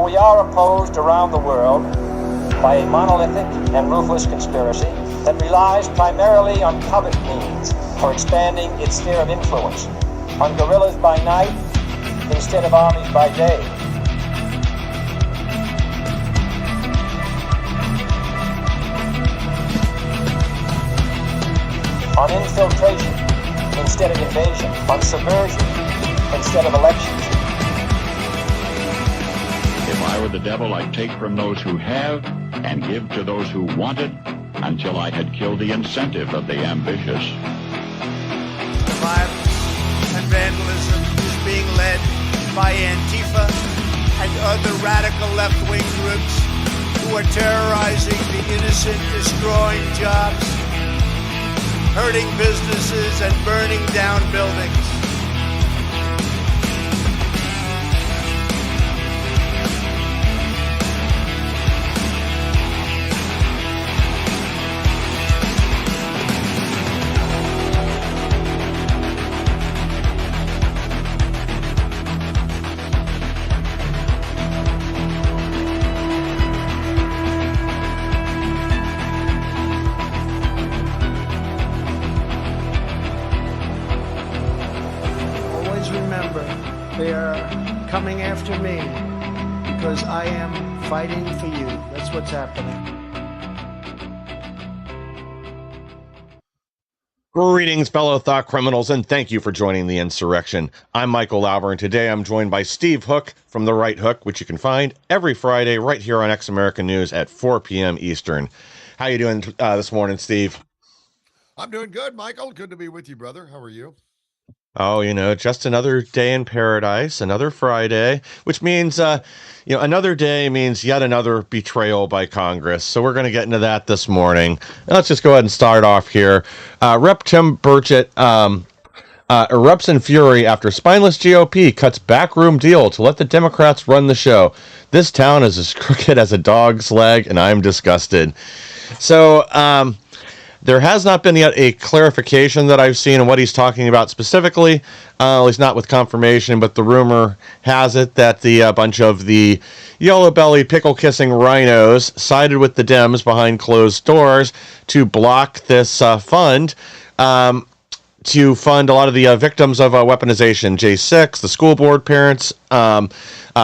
For we are opposed around the world by a monolithic and ruthless conspiracy that relies primarily on covert means for expanding its sphere of influence, on guerrillas by night instead of armies by day. On infiltration instead of invasion, on subversion instead of elections. If I were the devil, I'd take from those who have and give to those who want it until I had killed the incentive of the ambitious. Violence and vandalism is being led by Antifa and other radical left-wing groups who are terrorizing the innocent, destroying jobs, hurting businesses, and burning down buildings. They are coming after me because I am fighting for you. That's what's happening. Greetings, fellow thought criminals, and thank you for joining the insurrection. I'm Michael Lauber, and today I'm joined by Steve Hook from The Right Hook, which you can find every Friday right here on X American News at 4 p.m. Eastern. How you doing this morning, Steve? I'm doing good, Michael. Good to be with you, brother. How are you? Oh, just another day in paradise, another Friday, which means, another day means yet another betrayal by Congress. So we're going to get into that this morning. Let's just go ahead and start off here. Rep. Tim Burchett erupts in fury after spineless GOP cuts backroom deal to let the Democrats run the show. This town is as crooked as a dog's leg, and I'm disgusted. So, there has not been yet a clarification that I've seen on what he's talking about specifically, at least not with confirmation, but the rumor has it that the bunch of the yellow-bellied, pickle-kissing rhinos sided with the Dems behind closed doors to block this fund, to fund a lot of the victims of weaponization, J6, the school board parents,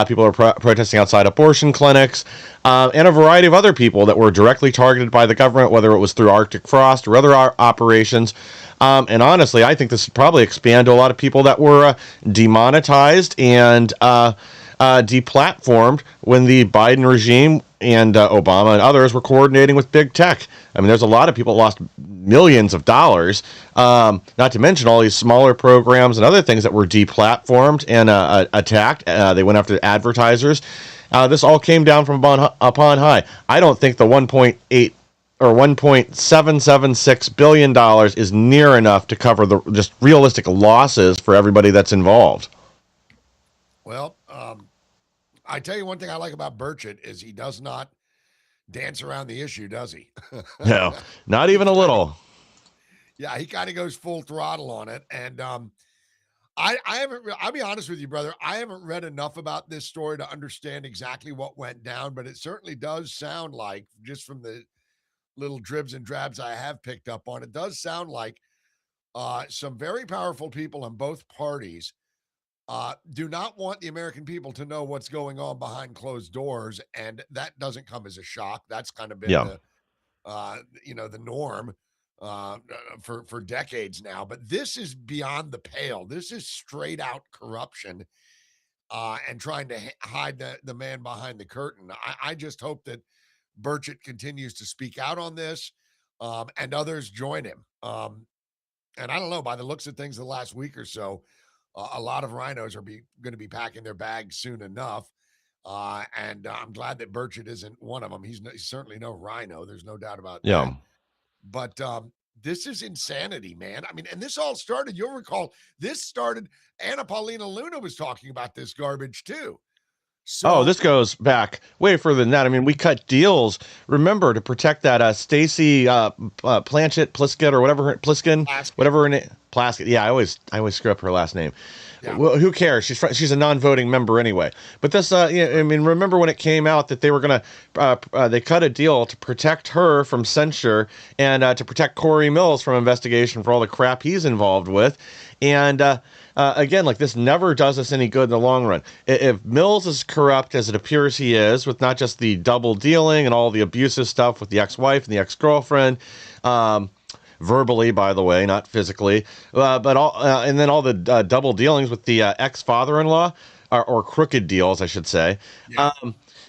people are protesting outside abortion clinics, and a variety of other people that were directly targeted by the government, whether it was through Arctic Frost or other operations. And honestly, I think this would probably expand to a lot of people that were demonetized and deplatformed when the Biden regime and Obama and others were coordinating with big tech. I mean, there's a lot of people that lost millions of dollars, not to mention all these smaller programs and other things that were deplatformed and attacked. They went after advertisers. This all came down from upon high. I don't think the 1.8 or $1.776 billion is near enough to cover the just realistic losses for everybody that's involved. Well, I tell you one thing I like about Burchett is he does not dance around the issue, does he? No, not even a little. Yeah, he kind of goes full throttle on it. And I haven't, I'll be honest with you, brother, I haven't read enough about this story to understand exactly what went down, but it certainly does sound like, just from the little dribs and drabs I have picked up on, it does sound like some very powerful people in both parties do not want the American people to know what's going on behind closed doors, and that doesn't come as a shock. That's kind of been the norm for decades now. But this is beyond the pale. This is straight out corruption and trying to hide the man behind the curtain. I just hope that Burchett continues to speak out on this and others join him. And I don't know, by the looks of things the last week or so, a lot of rhinos are going to be packing their bags soon enough. And I'm glad that Burchett isn't one of them. He's certainly no rhino. There's no doubt about that. But this is insanity, man. I mean, and this all started, you'll recall, this started, Anna Paulina Luna was talking about this garbage too. So, this goes back way further than that. I mean, we cut deals, remember, to protect that Stacy Pliskin or whatever her name, Plaskett. Yeah, I always screw up her last name. Yeah. Well, who cares? She's a non-voting member anyway. But this, I mean, remember when it came out that they were gonna they cut a deal to protect her from censure and to protect Corey Mills from investigation for all the crap he's involved with, and again, like this never does us any good in the long run. If Mills is corrupt as it appears he is, with not just the double dealing and all the abusive stuff with the ex-wife and the ex-girlfriend. Verbally, by the way, not physically, but all, and then all the double dealings with the ex-father-in-law, or crooked deals, I should say. Yeah.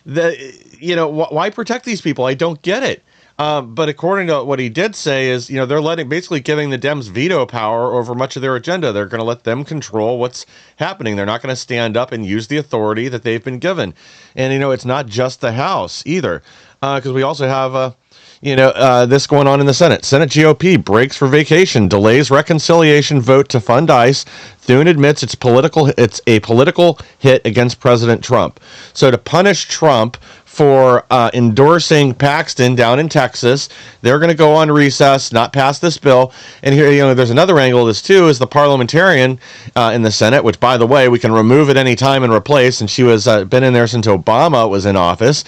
Why protect these people? I don't get it. But according to what he did say is, they're basically giving the Dems veto power over much of their agenda. They're going to let them control what's happening. They're not going to stand up and use the authority that they've been given. And, it's not just the House either, because we also have this going on in the Senate. Senate GOP breaks for vacation, delays reconciliation vote to fund ICE. Thune admits it's a political hit against President Trump. So to punish Trump for endorsing Paxton down in Texas, they're going to go on recess, not pass this bill. And here, there's another angle of this too, is the parliamentarian in the Senate, which, by the way, we can remove at any time and replace. And she was been in there since Obama was in office.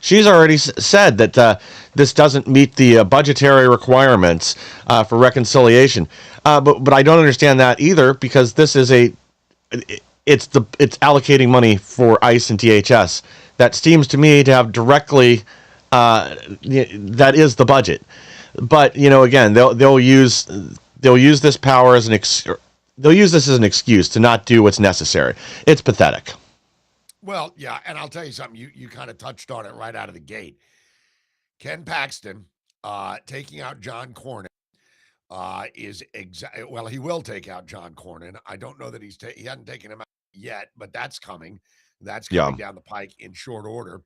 She's already said that this doesn't meet the budgetary requirements for reconciliation. But I don't understand that either, because this is it's allocating money for ICE and DHS. That seems to me to have directly that is the budget. But again, they'll use this power as they'll use this as an excuse to not do what's necessary. It's pathetic. Well, yeah, and I'll tell you something. You kind of touched on it right out of the gate. Ken Paxton taking out John Cornyn he will take out John Cornyn. I don't know that he hasn't taken him out yet, but that's coming. That's coming down the pike in short order.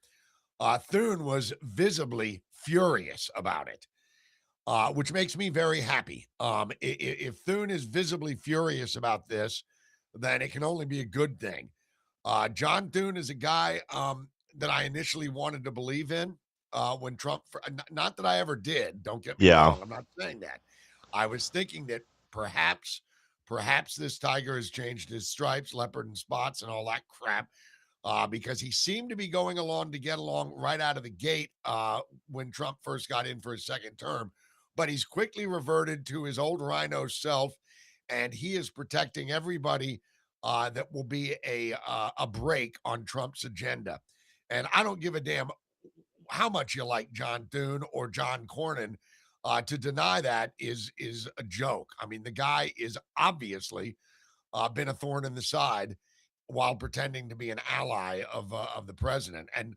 Thune was visibly furious about it, which makes me very happy. If Thune is visibly furious about this, then it can only be a good thing. John Thune is a guy that I initially wanted to believe in when Trump, not that I ever did, don't get me wrong, I'm not saying that. I was thinking that perhaps this tiger has changed his stripes, leopard and spots and all that crap, because he seemed to be going along to get along right out of the gate when Trump first got in for his second term. But he's quickly reverted to his old rhino self, and he is protecting everybody that will be a break on Trump's agenda. And I don't give a damn how much you like John Thune or John Cornyn. To deny that is a joke. I mean, the guy is obviously been a thorn in the side while pretending to be an ally of the president. And,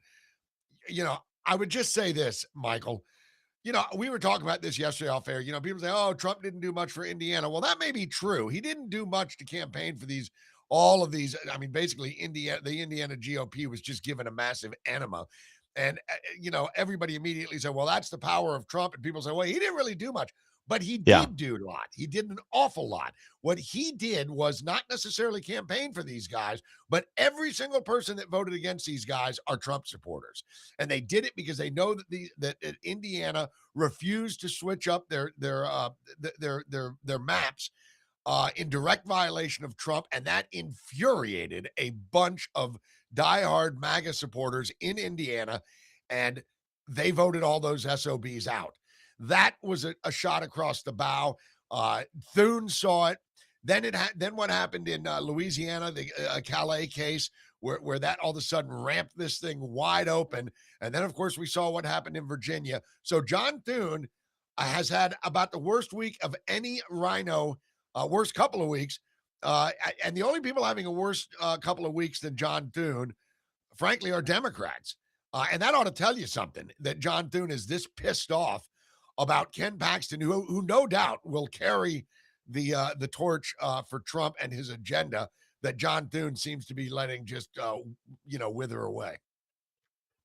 I would just say this, Michael. We were talking about this yesterday off air. People say, oh, Trump didn't do much for Indiana. Well, that may be true. He didn't do much to campaign for all of these. I mean, basically, the Indiana GOP was just given a massive enema. And, everybody immediately said, well, that's the power of Trump. And people say, well, he didn't really do much. But he did do a lot. He did an awful lot. What he did was not necessarily campaign for these guys, but every single person that voted against these guys are Trump supporters. And they did it because they know that Indiana refused to switch up their maps in direct violation of Trump. And that infuriated a bunch of diehard MAGA supporters in Indiana, and they voted all those SOBs out. That was a shot across the bow. Thune saw it. Then what happened in Louisiana, the Calais case, where that all of a sudden ramped this thing wide open. And then, of course, we saw what happened in Virginia. So John Thune has had about the worst week of any rhino, worst couple of weeks. And the only people having a worse couple of weeks than John Thune, frankly, are Democrats. And that ought to tell you something, that John Thune is this pissed off about Ken Paxton, who no doubt will carry the torch for Trump and his agenda, that John Thune seems to be letting just, wither away.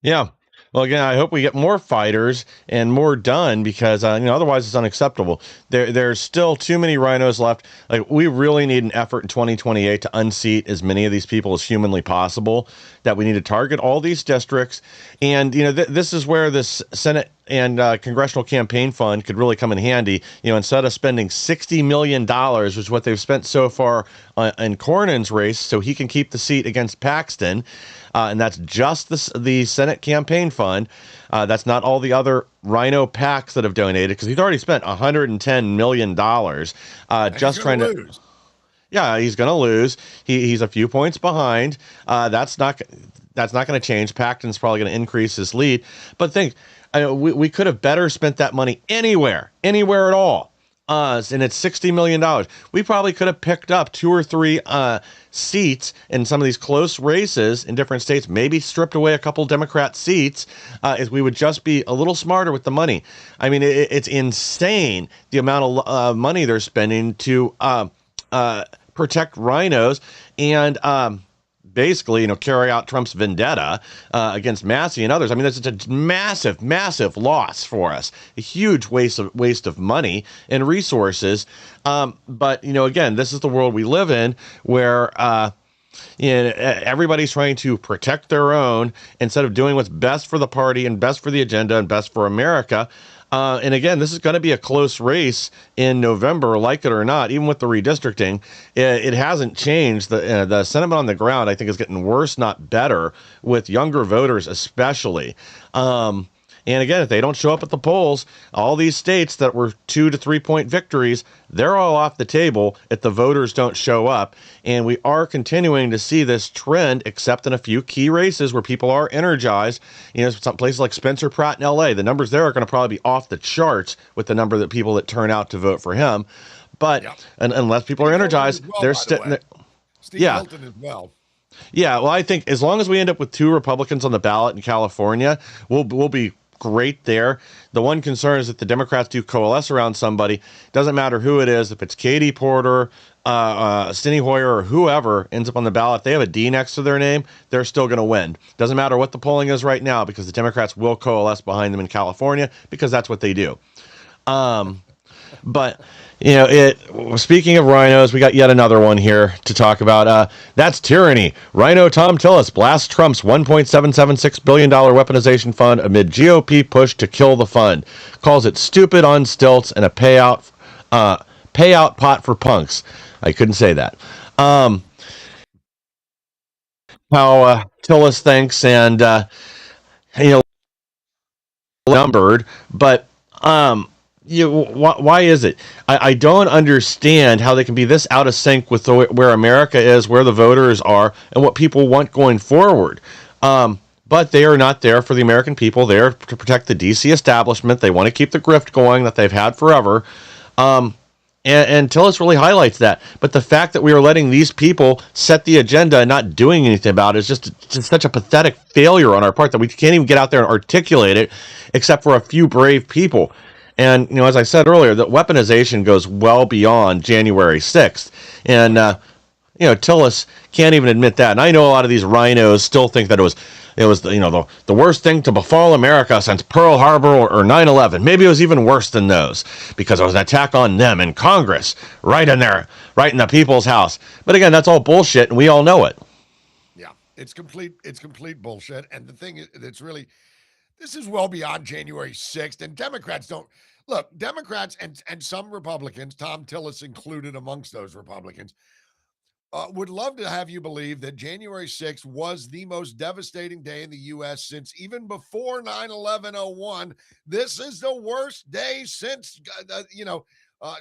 Yeah. Well, again, I hope we get more fighters and more done, because otherwise it's unacceptable. There's still too many rhinos left. Like, we really need an effort in 2028 to unseat as many of these people as humanly possible. That we need to target all these districts, and this is where this Senate Congressional Campaign Fund could really come in handy. Instead of spending $60 million, which is what they've spent so far in Cornyn's race, so he can keep the seat against Paxton, and that's just the Senate Campaign Fund. That's not all the other Rhino PACs that have donated, because he's already spent $110 million just trying to lose. Yeah, he's going to lose. He's a few points behind. That's not going to change. Paxton's probably going to increase his lead. But we could have better spent that money anywhere at all. And it's $60 million. We probably could have picked up 2 or 3 seats in some of these close races in different states, maybe stripped away a couple Democrat seats, if we would just be a little smarter with the money. I mean, it's insane the amount of money they're spending to protect rhinos and basically, carry out Trump's vendetta against Massey and others. I mean, that's a massive, massive loss for us, a huge waste of money and resources. But again, this is the world we live in, where everybody's trying to protect their own instead of doing what's best for the party and best for the agenda and best for America. And again, this is going to be a close race in November, like it or not. Even with the redistricting, it hasn't changed. The sentiment on the ground, I think, is getting worse, not better, with younger voters especially. And again, if they don't show up at the polls, all these states that were 2 to 3 point victories, they're all off the table if the voters don't show up. And we are continuing to see this trend, except in a few key races where people are energized. Some places like Spencer Pratt in LA, the numbers there are going to probably be off the charts with the number of people that turn out to vote for him. But unless people are energized, they're sitting. Steve Hilton as well. Yeah, well, I think as long as we end up with 2 Republicans on the ballot in California, we'll be great there. The one concern is that the Democrats do coalesce around somebody. Doesn't matter who it is, if it's Katie Porter, Steny Hoyer, or whoever ends up on the ballot, if they have a D next to their name, they're still going to win. Doesn't matter what the polling is right now, because the Democrats will coalesce behind them in California, because that's what they do. But speaking of rhinos, we got yet another one here to talk about. That's tyranny. Rhino Tom Tillis blasts Trump's $1.776 billion weaponization fund amid GOP push to kill the fund. Calls it stupid on stilts and a payout pot for punks. I couldn't say that. How Tillis thinks, and numbered, but why is it? I don't understand how they can be this out of sync with where America is, where the voters are, and what people want going forward. But they are not there for the American people. They are to protect the D.C. establishment. They want to keep the grift going that they've had forever. And Tillis really highlights that. But the fact that we are letting these people set the agenda and not doing anything about it is just such a pathetic failure on our part that we can't even get out there and articulate it, except for a few brave people. And, as I said earlier, the weaponization goes well beyond January 6th. And, Tillis can't even admit that. And I know a lot of these rhinos still think that it was the worst thing to befall America since Pearl Harbor or 9/11. Maybe it was even worse than those, because it was an attack on them in Congress, right in the people's house. But again, that's all bullshit, and we all know it. Yeah, it's complete bullshit. And the thing is, this is well beyond January 6th, and Democrats and some Republicans, Tom Tillis included amongst those Republicans, would love to have you believe that January 6th was the most devastating day in the U.S. since even before 9/11/01. This is the worst day since,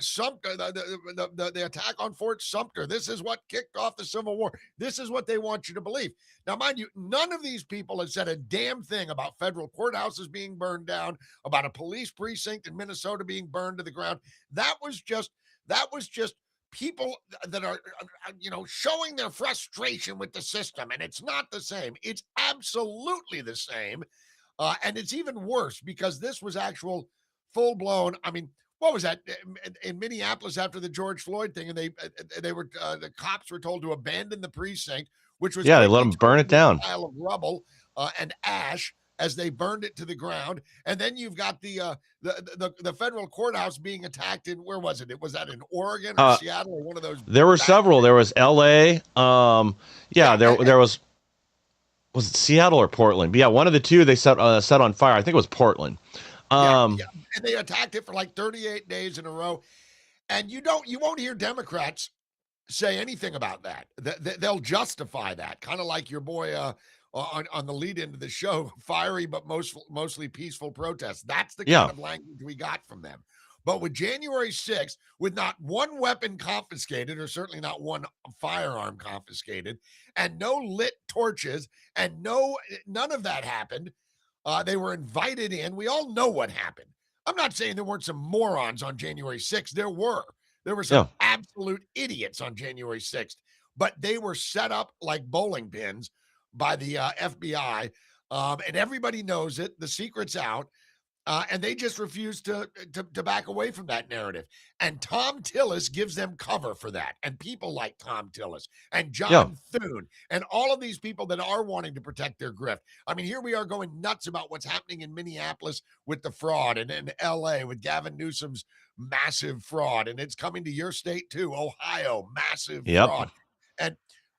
Sumter, the attack on Fort Sumter. This is what kicked off the Civil War. This is what they want you to believe. Now, mind you, none of these people have said a damn thing about federal courthouses being burned down, about a police precinct in Minnesota being burned to the ground. That was just people that are, showing their frustration with the system. And it's not the same. It's absolutely the same. And it's even worse because this was actual full blown. I mean, what was that in Minneapolis after the George Floyd thing? And they were the cops were told to abandon the precinct, which was they let them burn it down. A pile of rubble and ash as they burned it to the ground. And then you've got the federal courthouse being attacked in, where was it? Was that in Oregon or Seattle or one of those? There were several. There was L.A. There was it Seattle or Portland? But yeah, one of the two they set on fire. I think it was Portland. Yeah, and they attacked it for like 38 days in a row. And you won't hear Democrats say anything about that. They'll justify that, kind of like your boy on the lead into the show, fiery but mostly peaceful protests. That's the kind Yeah. of language we got from them. But with January 6th, with not one weapon confiscated, or certainly not one firearm confiscated, and no lit torches, and none of that happened. They were invited in. We all know what happened. I'm not saying there weren't some morons on January 6th. There were. There were some Yeah. absolute idiots on January 6th, but they were set up like bowling pins by the FBI, and everybody knows it. The secret's out. And they just refuse to back away from that narrative. And Tom Tillis gives them cover for that. And people like Tom Tillis and Yeah. John Thune and all of these people that are wanting to protect their grift. I mean, here we are going nuts about what's happening in Minneapolis with the fraud, and in LA with Gavin Newsom's massive fraud. And it's coming to your state too, Ohio, massive Yep. fraud. And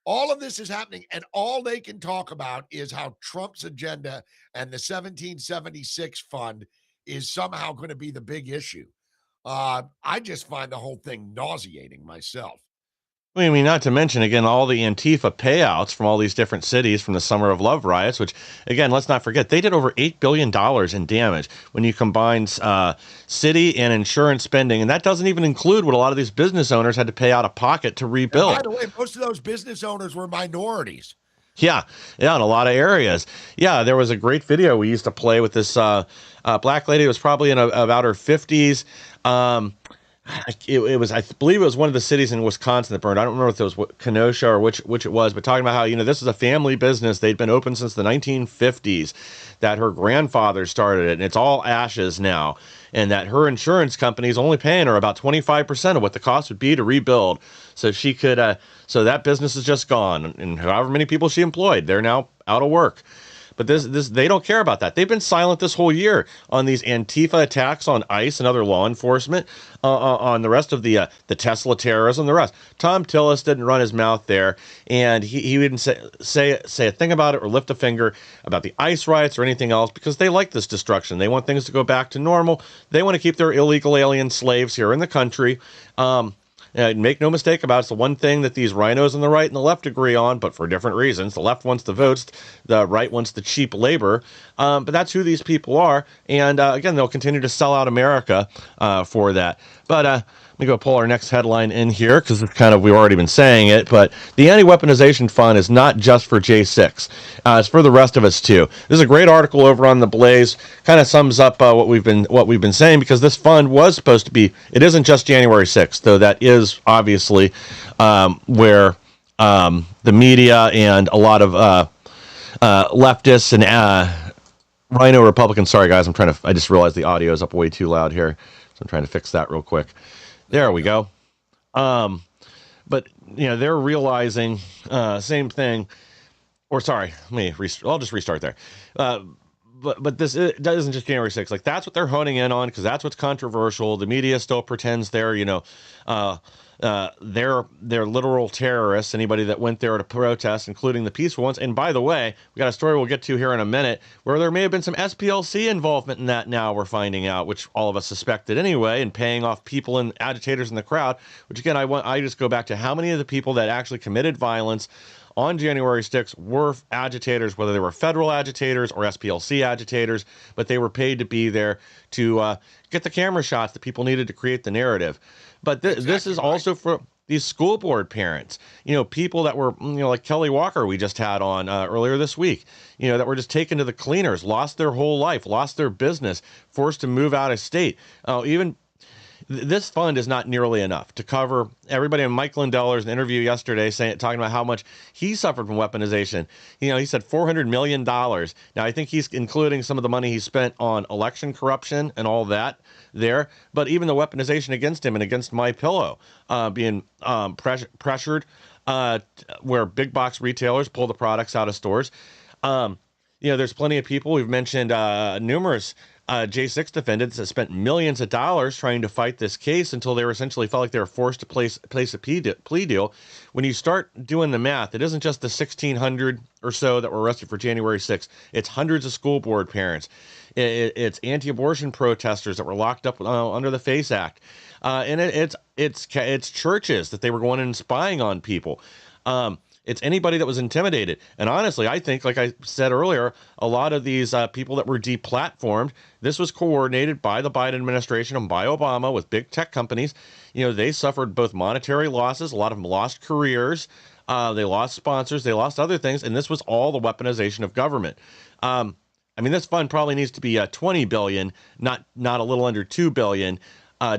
all of this is happening, and all they can talk about is how Trump's agenda and the 1776 fund is somehow going to be the big issue. I just find the whole thing nauseating myself. I mean, not to mention, again, all the Antifa payouts from all these different cities from the Summer of Love riots, which, again, let's not forget, they did over $8 billion in damage when you combine city and insurance spending. And that doesn't even include what a lot of these business owners had to pay out of pocket to rebuild. And by the way, most of those business owners were minorities. Yeah, in a lot of areas. Yeah, there was a great video we used to play with this black lady who was probably in about her 50s. It was, I believe it was one of the cities in Wisconsin that burned. I don't remember if it was Kenosha or which it was, but talking about how, this is a family business. They'd been open since the 1950s, that her grandfather started it, and it's all ashes now. And that her insurance company is only paying her about 25% of what the cost would be to rebuild. So she could, so that business is just gone. And however many people she employed, they're now out of work. But this they don't care about that. They've been silent this whole year on these Antifa attacks on ICE and other law enforcement, on the rest of the Tesla terrorism, the rest. Tom Tillis didn't run his mouth there, and he didn't say a thing about it or lift a finger about the ICE riots or anything else, because they like this destruction. They want things to go back to normal. They want to keep their illegal alien slaves here in the country. Make no mistake about it, it's the one thing that these rhinos on the right and the left agree on, but for different reasons. The left wants the votes, the right wants the cheap labor. But that's who these people are. And again, they'll continue to sell out America for that. But let me go pull our next headline in here, because it's we've already been saying it, but the anti-weaponization fund is not just for J6. It's for the rest of us too. This is a great article over on The Blaze. Kind of sums up what we've been saying, because this fund was supposed to be, it isn't just January 6th, though that is obviously where the media and a lot of leftists and rhino Republicans, sorry guys, I just realized the audio is up way too loud here, so I'm trying to fix that real quick. There we go. But they're realizing same thing. Or sorry, I'll just restart there. But this that isn't just January 6th. Like, that's what they're honing in on, because that's what's controversial. The media still pretends they're they're literal terrorists. Anybody that went there to protest, including the peaceful ones. And by the way, we got a story we'll get to here in a minute where there may have been some SPLC involvement in that. Now we're finding out, which all of us suspected anyway, and paying off people and agitators in the crowd. Which again, I just go back to how many of the people that actually committed violence on January 6th were agitators, whether they were federal agitators or SPLC agitators, but they were paid to be there to get the camera shots that people needed to create the narrative. But this is also for these school board parents, people that were, like Kelly Walker we just had on earlier this week, that were just taken to the cleaners, lost their whole life, lost their business, forced to move out of state. Even this fund is not nearly enough to cover everybody. And Mike Lindell, there's an interview yesterday talking about how much he suffered from weaponization. He said $400 million. Now, I think he's including some of the money he spent on election corruption and all that there. But even the weaponization against him and against MyPillow being pressured, where big box retailers pull the products out of stores. There's plenty of people. We've mentioned numerous J6 defendants that spent millions of dollars trying to fight this case until they were essentially felt like they were forced to place a plea deal. When you start doing the math, it isn't just the 1,600 or so that were arrested for January 6th. It's hundreds of school board parents. It's anti-abortion protesters that were locked up under the FACE Act, and it's churches that they were going in and spying on people. It's anybody that was intimidated. And honestly, I think, like I said earlier, a lot of these people that were deplatformed, this was coordinated by the Biden administration and by Obama with big tech companies. They suffered both monetary losses. A lot of them lost careers. They lost sponsors. They lost other things. And this was all the weaponization of government. This fund probably needs to be 20 billion, not a little under 2 billion.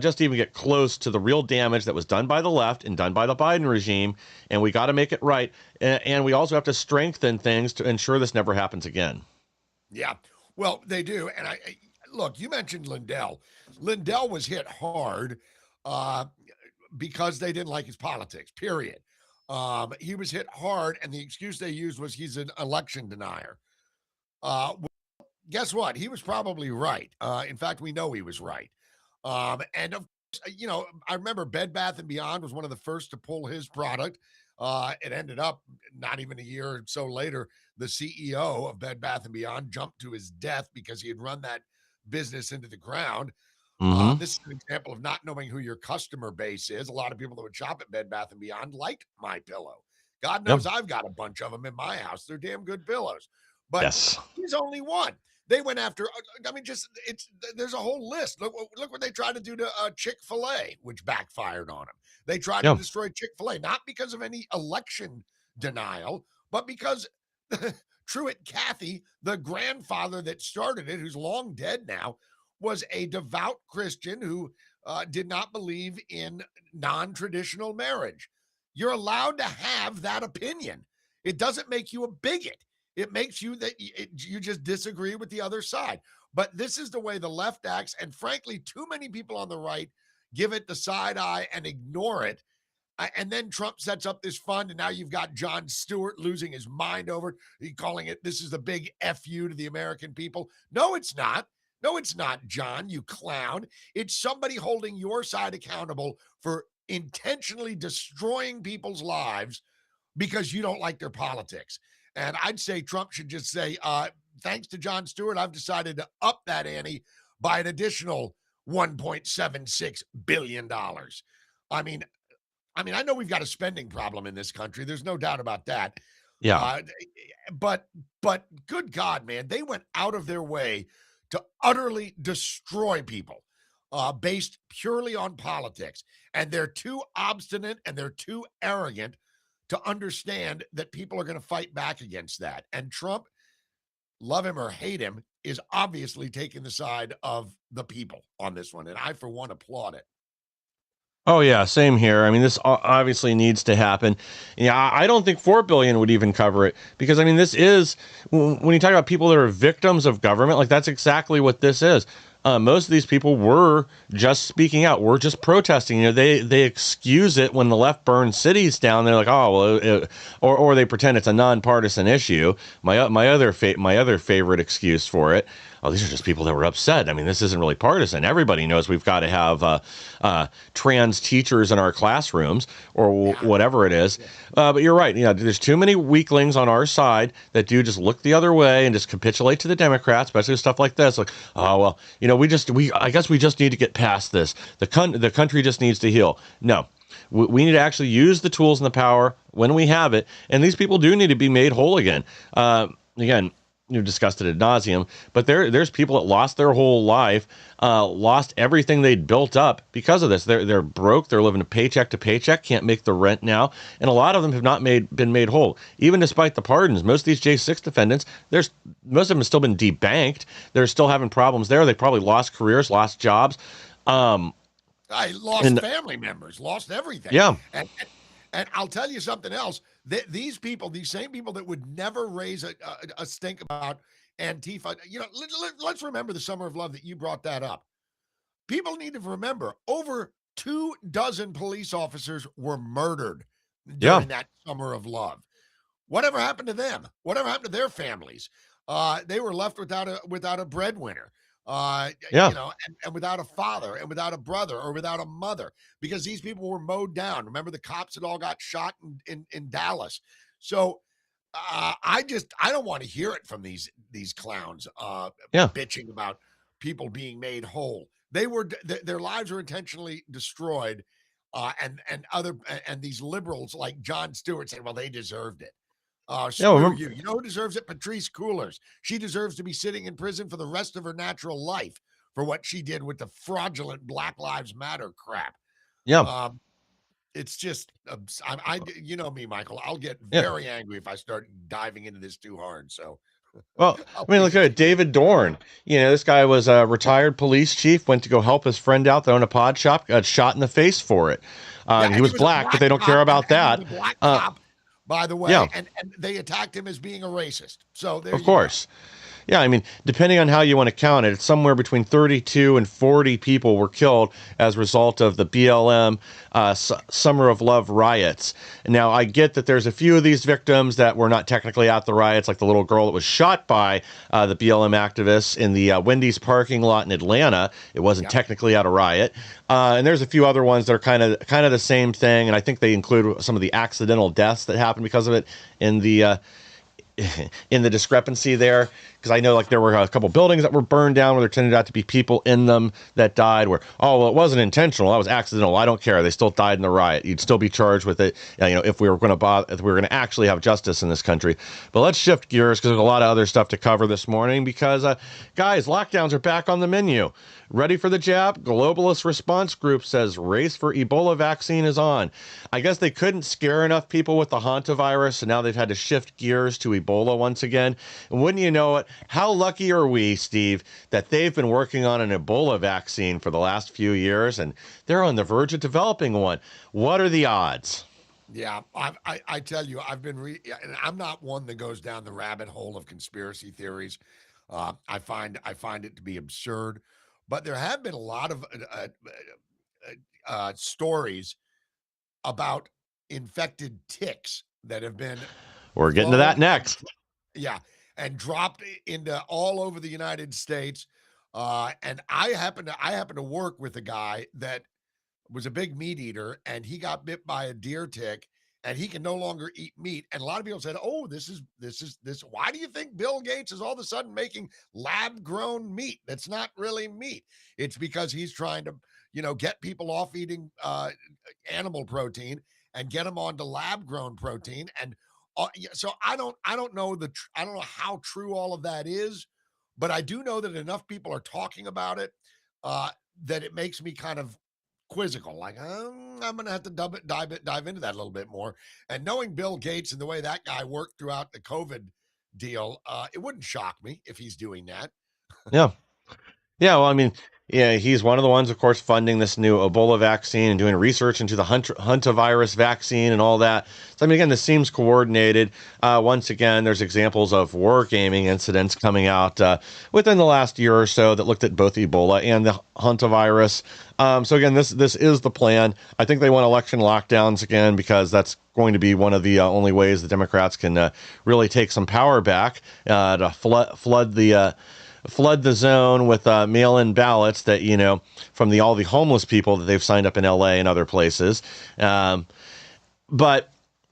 Just to even get close to the real damage that was done by the left and done by the Biden regime. And we got to make it right. And we also have to strengthen things to ensure this never happens again. Yeah, well, they do. And look, you mentioned Lindell. Lindell was hit hard because they didn't like his politics, period. He was hit hard, and the excuse they used was he's an election denier. Well, guess what? He was probably right. In fact, we know he was right. And of course, I remember Bed Bath & Beyond was one of the first to pull his product. It ended up not even a year or so later, the CEO of Bed Bath & Beyond jumped to his death because he had run that business into the ground. Mm-hmm. This is an example of not knowing who your customer base is. A lot of people that would shop at Bed Bath & Beyond liked My Pillow. God knows I've got a bunch of them in my house. They're damn good pillows. But Yes. he's only one. They went after, there's a whole list. Look what they tried to do to Chick-fil-A, which backfired on them. They tried to destroy Chick-fil-A, not because of any election denial, but because Truett Cathy, the grandfather that started it, who's long dead now, was a devout Christian who did not believe in non-traditional marriage. You're allowed to have that opinion. It doesn't make you a bigot. It makes you that you just disagree with the other side. But this is the way the left acts. And frankly, too many people on the right give it the side eye and ignore it. And then Trump sets up this fund. And now you've got Jon Stewart losing his mind over it. He's calling it, this is the big FU to the American people. No, it's not. No, it's not, John, you clown. It's somebody holding your side accountable for intentionally destroying people's lives because you don't like their politics. And I'd say Trump should just say, thanks to Jon Stewart, I've decided to up that ante by an additional $1.76 billion. I know we've got a spending problem in this country. There's no doubt about that. Yeah. But good God, man, they went out of their way to utterly destroy people based purely on politics. And they're too obstinate and they're too arrogant to understand that people are going to fight back against that. And Trump, love him or hate him, is obviously taking the side of the people on this one. And I, for one, applaud it. Oh yeah, same here. This obviously needs to happen. Yeah, I don't think 4 billion would even cover it because this is when you talk about people that are victims of government, like that's exactly what this is. Most of these people were just speaking out, were just protesting. They excuse it when the left burns cities down. They're like, oh well, or they pretend it's a nonpartisan issue. My other favorite excuse for it. Oh, these are just people that were upset. This isn't really partisan. Everybody knows we've got to have trans teachers in our classrooms or whatever it is. But you're right. There's too many weaklings on our side that do just look the other way and just capitulate to the Democrats, especially stuff like this. Like, oh well, I guess we just need to get past this. The country just needs to heal. No. We need to actually use the tools and the power when we have it, and these people do need to be made whole again. Again, you've discussed it ad nauseum, but there's people that lost their whole life, lost everything they'd built up because of this. They're broke. They're living paycheck to paycheck. Can't make the rent now, and a lot of them have not been made whole. Even despite the pardons, most of these J6 defendants, most of them have still been debanked. They're still having problems there. They probably lost careers, lost jobs. I lost family members, lost everything. Yeah. And I'll tell you something else. These people, these same people that would never raise a stink about Antifa, let's remember the Summer of Love that you brought that up. People need to remember over 24 police officers were murdered during that Summer of Love. Whatever happened to them? Whatever happened to their families? They were left without a breadwinner. And without a father and without a brother or without a mother, because these people were mowed down. Remember, the cops had all got shot in Dallas. So I don't want to hear it from these clowns Yeah. bitching about people being made whole. Their lives were intentionally destroyed, and these liberals like Jon Stewart said, well, they deserved it. Yeah. Screw Remember, you. You know who deserves it? Patrice Coolers. She deserves to be sitting in prison for the rest of her natural life for what she did with the fraudulent Black Lives Matter crap. yeah. Um, it's just, you know me, Michael. I'll get Yeah. very angry if I start diving into this too hard. So Well, I'll I mean, leave look it at to it. you. David Dorn. This guy was a retired police chief, went to go help his friend out that owned a pod shop, got shot in the face for it. Yeah, He and he was was a black, but black they don't care cop, about and he was that. a black Uh, cop, by the yeah, way, and they attacked him as being a racist. So there of you go. course. Yeah, I mean, depending on how you want to count it, it's somewhere between 32 and 40 people were killed as a result of the BLM Summer of Love riots. Now, I get that there's a few of these victims that were not technically at the riots, like the little girl that was shot by the BLM activists in the Wendy's parking lot in Atlanta. It wasn't Yep. technically at a riot. And there's a few other ones that are kind of the same thing, and I think they include some of the accidental deaths that happened because of it in the in the discrepancy there, because I know like there were a couple buildings that were burned down where there tended out to be people in them that died, where, oh, well, it wasn't intentional, that was accidental, I don't care, they still died in the riot. You'd still be charged with it, if we were going to actually have justice in this country. But let's shift gears, because there's a lot of other stuff to cover this morning, because guys, lockdowns are back on the menu. Ready for the jab? Globalist Response Group says race for Ebola vaccine is on. I guess they couldn't scare enough people with the hantavirus, so now they've had to shift gears to Ebola once again. And wouldn't you know it, how lucky are we, Steve, that they've been working on an Ebola vaccine for the last few years, and they're on the verge of developing one. What are the odds? Yeah, I tell you, and I'm not one that goes down the rabbit hole of conspiracy theories. I find it to be absurd, but there have been a lot of stories about infected ticks that have been We're getting to that flown next. and dropped into all over the United States. And I happen to work with a guy that was a big meat eater, and he got bit by a deer tick, and he can no longer eat meat. And a lot of people said, "Oh, this is why do you think Bill Gates is all of a sudden making lab-grown meat that's not really meat?" It's because he's trying to, get people off eating animal protein and get them onto lab-grown protein. And so I don't know I don't know how true all of that is, but I do know that enough people are talking about it that it makes me kind of quizzical, like I'm gonna have to dive into that a little bit more. And knowing Bill Gates and the way that guy worked throughout the COVID deal, it wouldn't shock me if he's doing that. Yeah. Yeah, well, I mean, yeah, he's one of the ones, of course, funding this new Ebola vaccine and doing research into the hantavirus vaccine and all that. So, I mean, again, this seems coordinated. Once again, there's examples of wargaming incidents coming out within the last year or so that looked at both Ebola and the hantavirus. So, again, this is the plan. I think they want election lockdowns again because that's going to be one of the only ways the Democrats can really take some power back to flood the zone with mail-in ballots that, from all the homeless people that they've signed up in LA and other places. But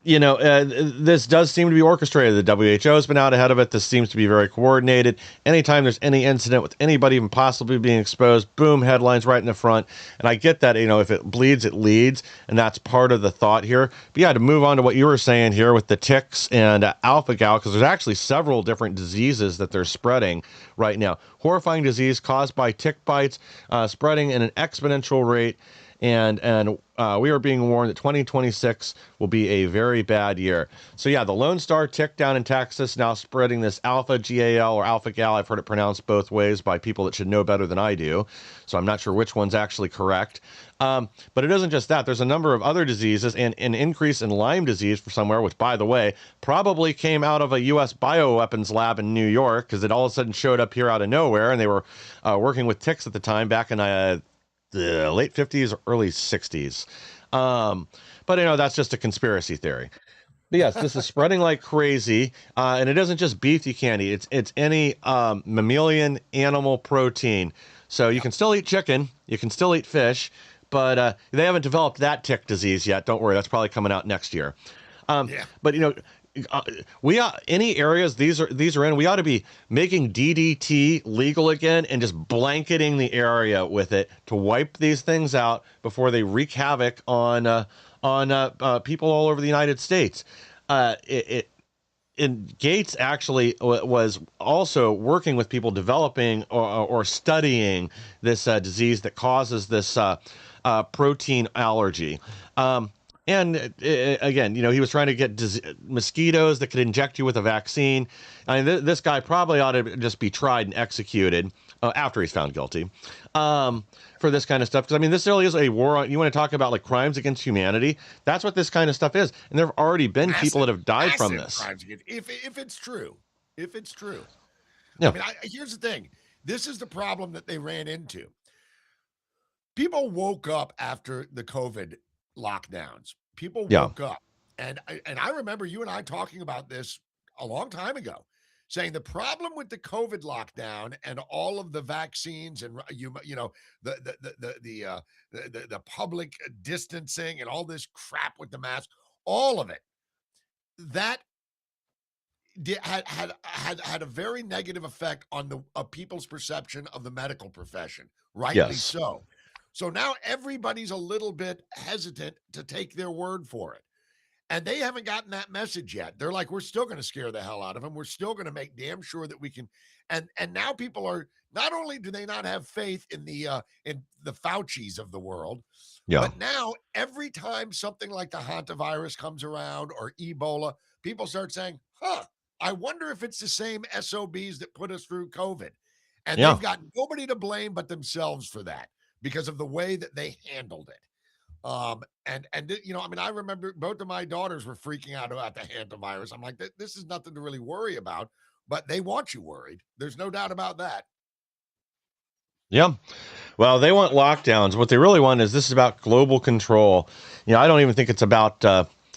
this does seem to be orchestrated. The WHO has been out ahead of it. This seems to be very coordinated. Anytime there's any incident with anybody even possibly being exposed, boom, headlines right in the front. And I get that, if it bleeds, it leads. And that's part of the thought here. But yeah, to move on to what you were saying here with the ticks and alpha-gal, because there's actually several different diseases that they're spreading right now. Horrifying disease caused by tick bites, spreading in an exponential rate. And we are being warned that 2026 will be a very bad year. So yeah, the Lone Star tick down in Texas now spreading this alpha gal or alpha gal. I've heard it pronounced both ways by people that should know better than I do. So I'm not sure which one's actually correct. But it isn't just that. There's a number of other diseases and an increase in Lyme disease for somewhere, which, by the way, probably came out of a U.S. bioweapons lab in New York, because it all of a sudden showed up here out of nowhere, and they were working with ticks at the time back in the late 50s or early 60s. But that's just a conspiracy theory. But yes, this is spreading like crazy, and it isn't just beef you can't eat. It's any mammalian animal protein. So you can still eat chicken, you can still eat fish, but they haven't developed that tick disease yet. Don't worry, that's probably coming out next year. But we any areas these are in, we ought to be making DDT legal again and just blanketing the area with it to wipe these things out before they wreak havoc on people all over the United States. It and Gates actually was also working with people developing or studying this disease that causes this protein allergy. And again, he was trying to get mosquitoes that could inject you with a vaccine. I mean, this guy probably ought to just be tried and executed after he's found guilty for this kind of stuff. Because I mean, this really is a war on. You want to talk about like crimes against humanity? That's what this kind of stuff is. And there have already been people that have died from this. If it's true, Yeah. I mean, here's the thing. This is the problem that they ran into. People woke up after the COVID lockdowns. People woke up, and I remember you and I talking about this a long time ago, saying the problem with the COVID lockdown and all of the vaccines and the public distancing and all this crap with the mask, all of it, that had a very negative effect on people's perception of the medical profession, rightly so. So now everybody's a little bit hesitant to take their word for it. And they haven't gotten that message yet. They're like, we're still going to scare the hell out of them. We're still going to make damn sure that we can. And now people are, not only do they not have faith in the Faucis of the world, but now every time something like the hantavirus comes around or Ebola, people start saying, I wonder if it's the same SOBs that put us through COVID. And they've got nobody to blame but themselves for that, because of the way that they handled it. I mean, I remember both of my daughters were freaking out about the hantavirus. I'm like, this is nothing to really worry about, but they want you worried. There's no doubt about that. Yeah. Well, they want lockdowns. What they really want is this is about global control. I don't even think it's about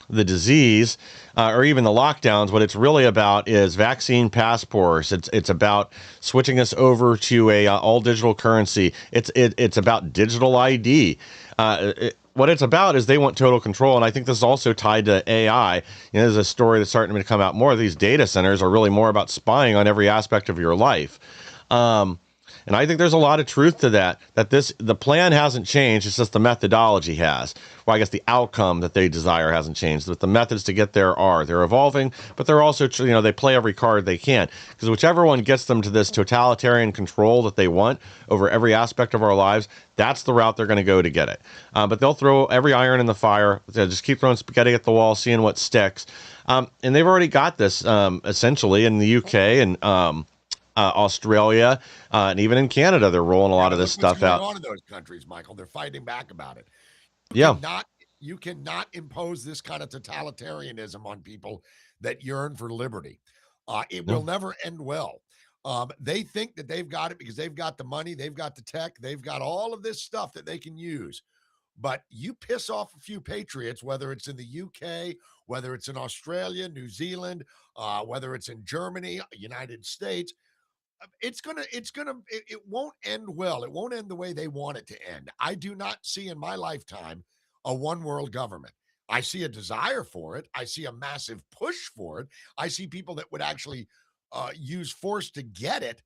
the disease or even the lockdowns. What it's really about is vaccine passports. It's about switching us over to a all digital currency. It's about digital ID. What it's about is they want total control, and I think this is also tied to AI. There's a story that's starting to come out more. These data centers are really more about spying on every aspect of your life. And I think there's a lot of truth to that the plan hasn't changed. It's just the methodology has. Well, I guess the outcome that they desire hasn't changed, but the methods to get there are. They're evolving, but they're also, they play every card they can, because whichever one gets them to this totalitarian control that they want over every aspect of our lives, that's the route they're going to go to get it. But they'll throw every iron in the fire. They'll just keep throwing spaghetti at the wall, seeing what sticks. And they've already got this essentially in the UK and Australia, and even in Canada, they're rolling a lot of this stuff out. On in those countries, Michael, they're fighting back about it. You cannot impose this kind of totalitarianism on people that yearn for liberty. It will never end well. They think that they've got it because they've got the money, they've got the tech, they've got all of this stuff that they can use. But you piss off a few patriots, whether it's in the UK, whether it's in Australia, New Zealand, whether it's in Germany, United States, it won't end well. It won't end the way they want it to end. I do not see in my lifetime a one world government. I see a desire for it. I see a massive push for it. I see people that would actually use force to get it,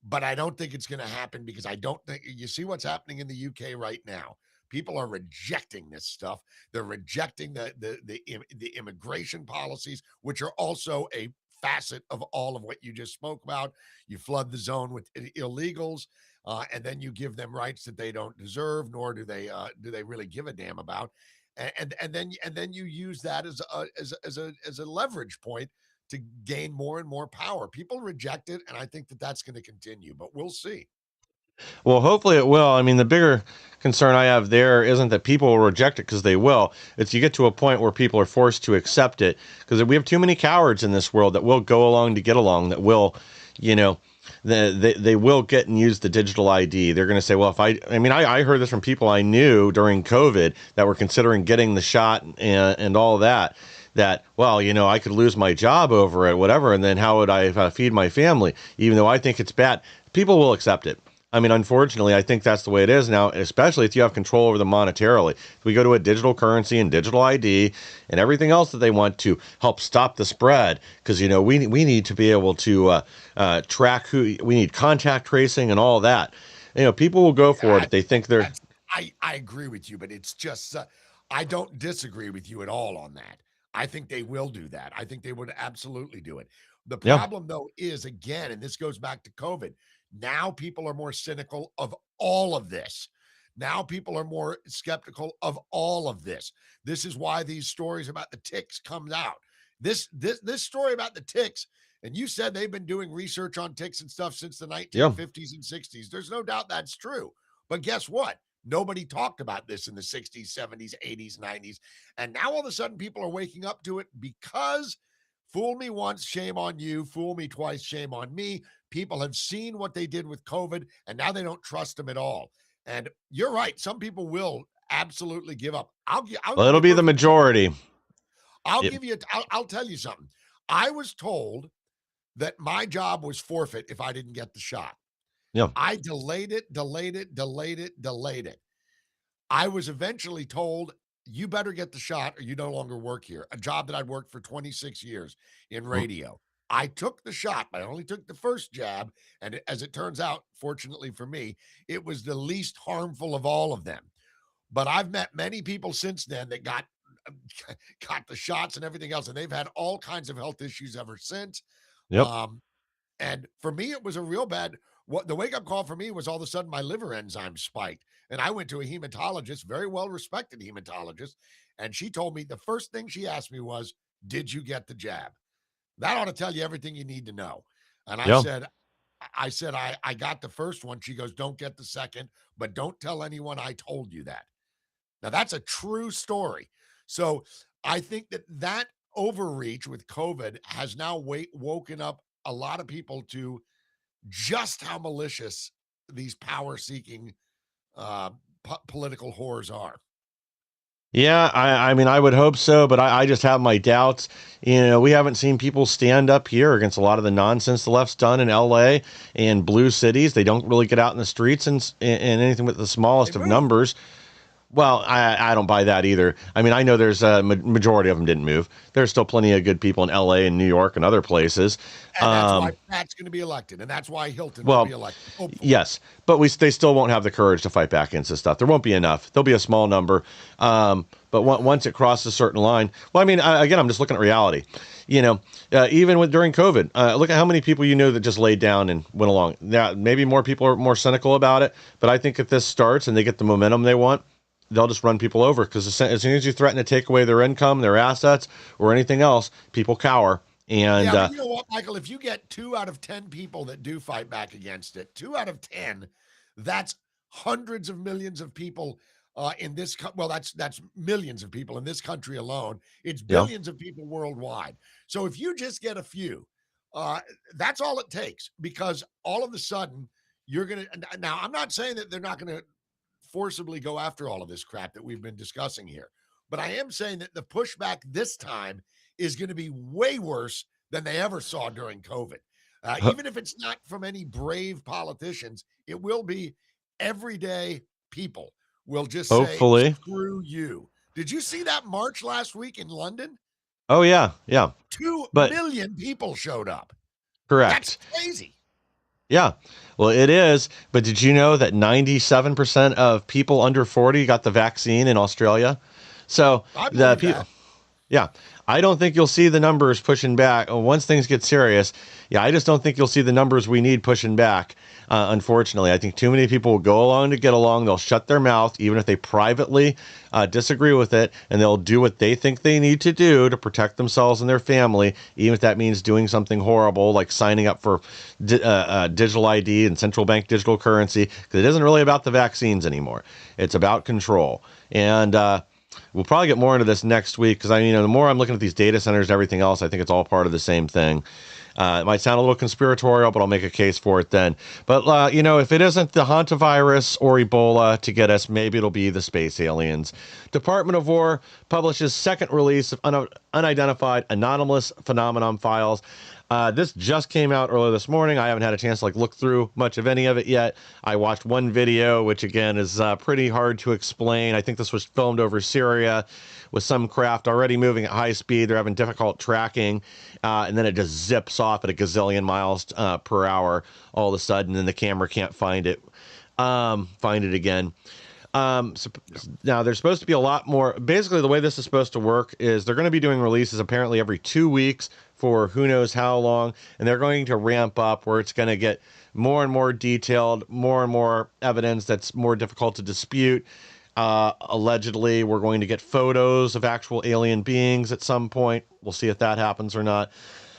but I don't think it's going to happen, because I don't think you see what's happening in the UK right now. People are rejecting this stuff. They're rejecting the immigration policies, which are also a facet of all of what you just spoke about. You flood the zone with illegals, and then you give them rights that they don't deserve, nor do they really give a damn about. And then you use that as a leverage point to gain more and more power. People reject it, and I think that's going to continue, but we'll see. Well, hopefully it will. I mean, the bigger concern I have there isn't that people will reject it, because they will. It's you get to a point where people are forced to accept it, because we have too many cowards in this world that will go along to get along, that will, they will get and use the digital ID. They're going to say, well, I heard this from people I knew during COVID that were considering getting the shot and all of that, well, I could lose my job over it, whatever, and then how would I feed my family, even though I think it's bad. People will accept it. I mean, unfortunately, I think that's the way it is now, especially if you have control over them monetarily. If we go to a digital currency and digital ID and everything else that they want to help stop the spread, because, we need to be able to track we need contact tracing and all that. People will go for it if they think they're. I agree with you, but it's just I don't disagree with you at all on that. I think they will do that. I think they would absolutely do it. The Yeah. problem, though, is again, and this goes back to COVID. Now people are more cynical of all of this. Now people are more skeptical of all of this. This is why these stories about the ticks comes out. This story about the ticks, and you said they've been doing research on ticks and stuff since the Yeah. 1950s and 60s. There's no doubt that's true. But guess what? Nobody talked about this in the 60s, 70s, 80s, 90s. And now all of a sudden people are waking up to it because fool me once, shame on you. Fool me twice, shame on me. People have seen what they did with COVID, and now they don't trust them at all. And you're right. Some people will absolutely give up. I'll Well, it'll be the majority. I'll Yep. give you, I'll tell you something. I was told that my job was forfeit if I didn't get the shot. Yeah. I delayed it. I was eventually told, you better get the shot or you no longer work here. A job that I'd worked for 26 years in radio. I took the shot, but I only took the first jab. And as it turns out, fortunately for me, it was the least harmful of all of them. But I've met many people since then that got the shots and everything else, and they've had all kinds of health issues ever since. Yep. And for me, it was a real bad. What the wake up call for me was all of a sudden my liver enzymes spiked, and I went to a hematologist, very well respected hematologist, and she told me the first thing she asked me was, "Did you get the jab?" That ought to tell you everything you need to know. And Yeah. I said I got the first one. She goes, "Don't get the second, but don't tell anyone I told you that." Now that's a true story. So I think that overreach with COVID has now woken up a lot of people to just how malicious these power-seeking political whores are. Yeah, I mean, I would hope so, but I just have my doubts. We haven't seen people stand up here against a lot of the nonsense the left's done in LA and blue cities. They don't really get out in the streets and anything with the smallest of numbers. Well, I don't buy that either. I mean, I know there's a majority of them didn't move. There's still plenty of good people in LA and New York and other places. And that's why Pat's going to be elected, and that's why Hilton will be elected. Hopefully. Yes, but they still won't have the courage to fight back against this stuff. There won't be enough. There'll be a small number. But once it crosses a certain line, well, I mean, again, I'm just looking at reality. Even during COVID, look at how many people that just laid down and went along. Now, maybe more people are more cynical about it, but I think if this starts and they get the momentum they want, they'll just run people over, because as soon as you threaten to take away their income, their assets, or anything else, people cower. And yeah, but you know what, Michael? If you get 2 out of 10 people that do fight back against it, 2 out of 10, that's hundreds of millions of people in this. Well, that's millions of people in this country alone. It's billions of people worldwide. So if you just get a few, that's all it takes, because all of a sudden you're gonna. Now, I'm not saying that they're not going to forcibly go after all of this crap that we've been discussing here, but I am saying that the pushback this time is going to be way worse than they ever saw during COVID. Even if it's not from any brave politicians, it will be everyday people will just hopefully say, screw you. Did you see that march last week in London? Oh, yeah. 2 million people showed up. Correct. That's crazy. Yeah, well, it is. But did you know that 97% of people under 40 got the vaccine in Australia? So the people, yeah, I don't think you'll see the numbers pushing back once things get serious. Yeah, I just don't think you'll see the numbers we need pushing back. Unfortunately, I think too many people will go along to get along. They'll shut their mouth, even if they privately disagree with it, and they'll do what they think they need to do to protect themselves and their family, even if that means doing something horrible like signing up for digital ID and central bank digital currency, because it isn't really about the vaccines anymore. It's about control. And we'll probably get more into this next week, because the more I'm looking at these data centers and everything else, I think it's all part of the same thing. It might sound a little conspiratorial, but I'll make a case for it then. But, if it isn't the hantavirus or Ebola to get us, maybe it'll be the space aliens. Department of War publishes second release of unidentified anomalous phenomenon files. This just came out earlier this morning. I haven't had a chance to look through much of any of it yet. I watched one video, which again is pretty hard to explain. I think this was filmed over Syria with some craft already moving at high speed. They're having difficult tracking, and then it just zips off at a gazillion miles per hour all of a sudden, and the camera can't find it again. Now there's supposed to be a lot more. Basically, the way this is supposed to work is they're going to be doing releases apparently every 2 weeks for who knows how long, and they're going to ramp up where it's going to get more and more detailed, more and more evidence that's more difficult to dispute. Allegedly, we're going to get photos of actual alien beings at some point. We'll see if that happens or not.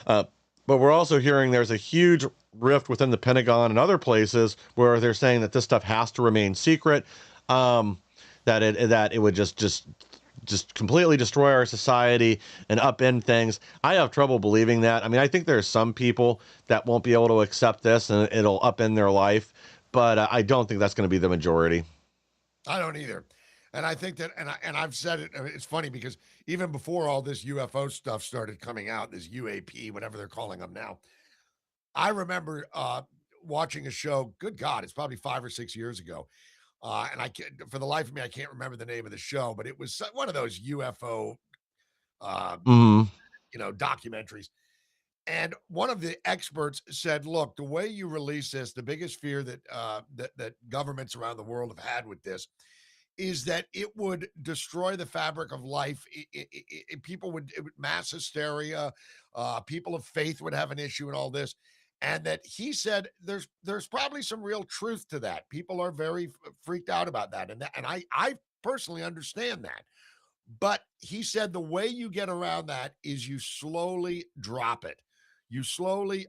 But we're also hearing there's a huge rift within the Pentagon and other places where they're saying that this stuff has to remain secret. That it would just completely destroy our society and upend things. I have trouble believing that. I mean, I think there's some people that won't be able to accept this and it'll upend their life, but I don't think that's going to be the majority. I don't either. And I think that, and I've said it, it's funny because even before all this UFO stuff started coming out, this UAP, whatever they're calling them now, I remember watching a show, good God, it's probably 5 or 6 years ago. And I can't, for the life of me, I can't remember the name of the show, but it was one of those UFO, Mm-hmm. documentaries. And one of the experts said, "Look, the way you release this, the biggest fear that that governments around the world have had with this is that it would destroy the fabric of life. People would mass hysteria. People of faith would have an issue in all this." And that he said there's probably some real truth to that. People are very freaked out about that. And I personally understand that. But he said the way you get around that is you slowly drop it. You slowly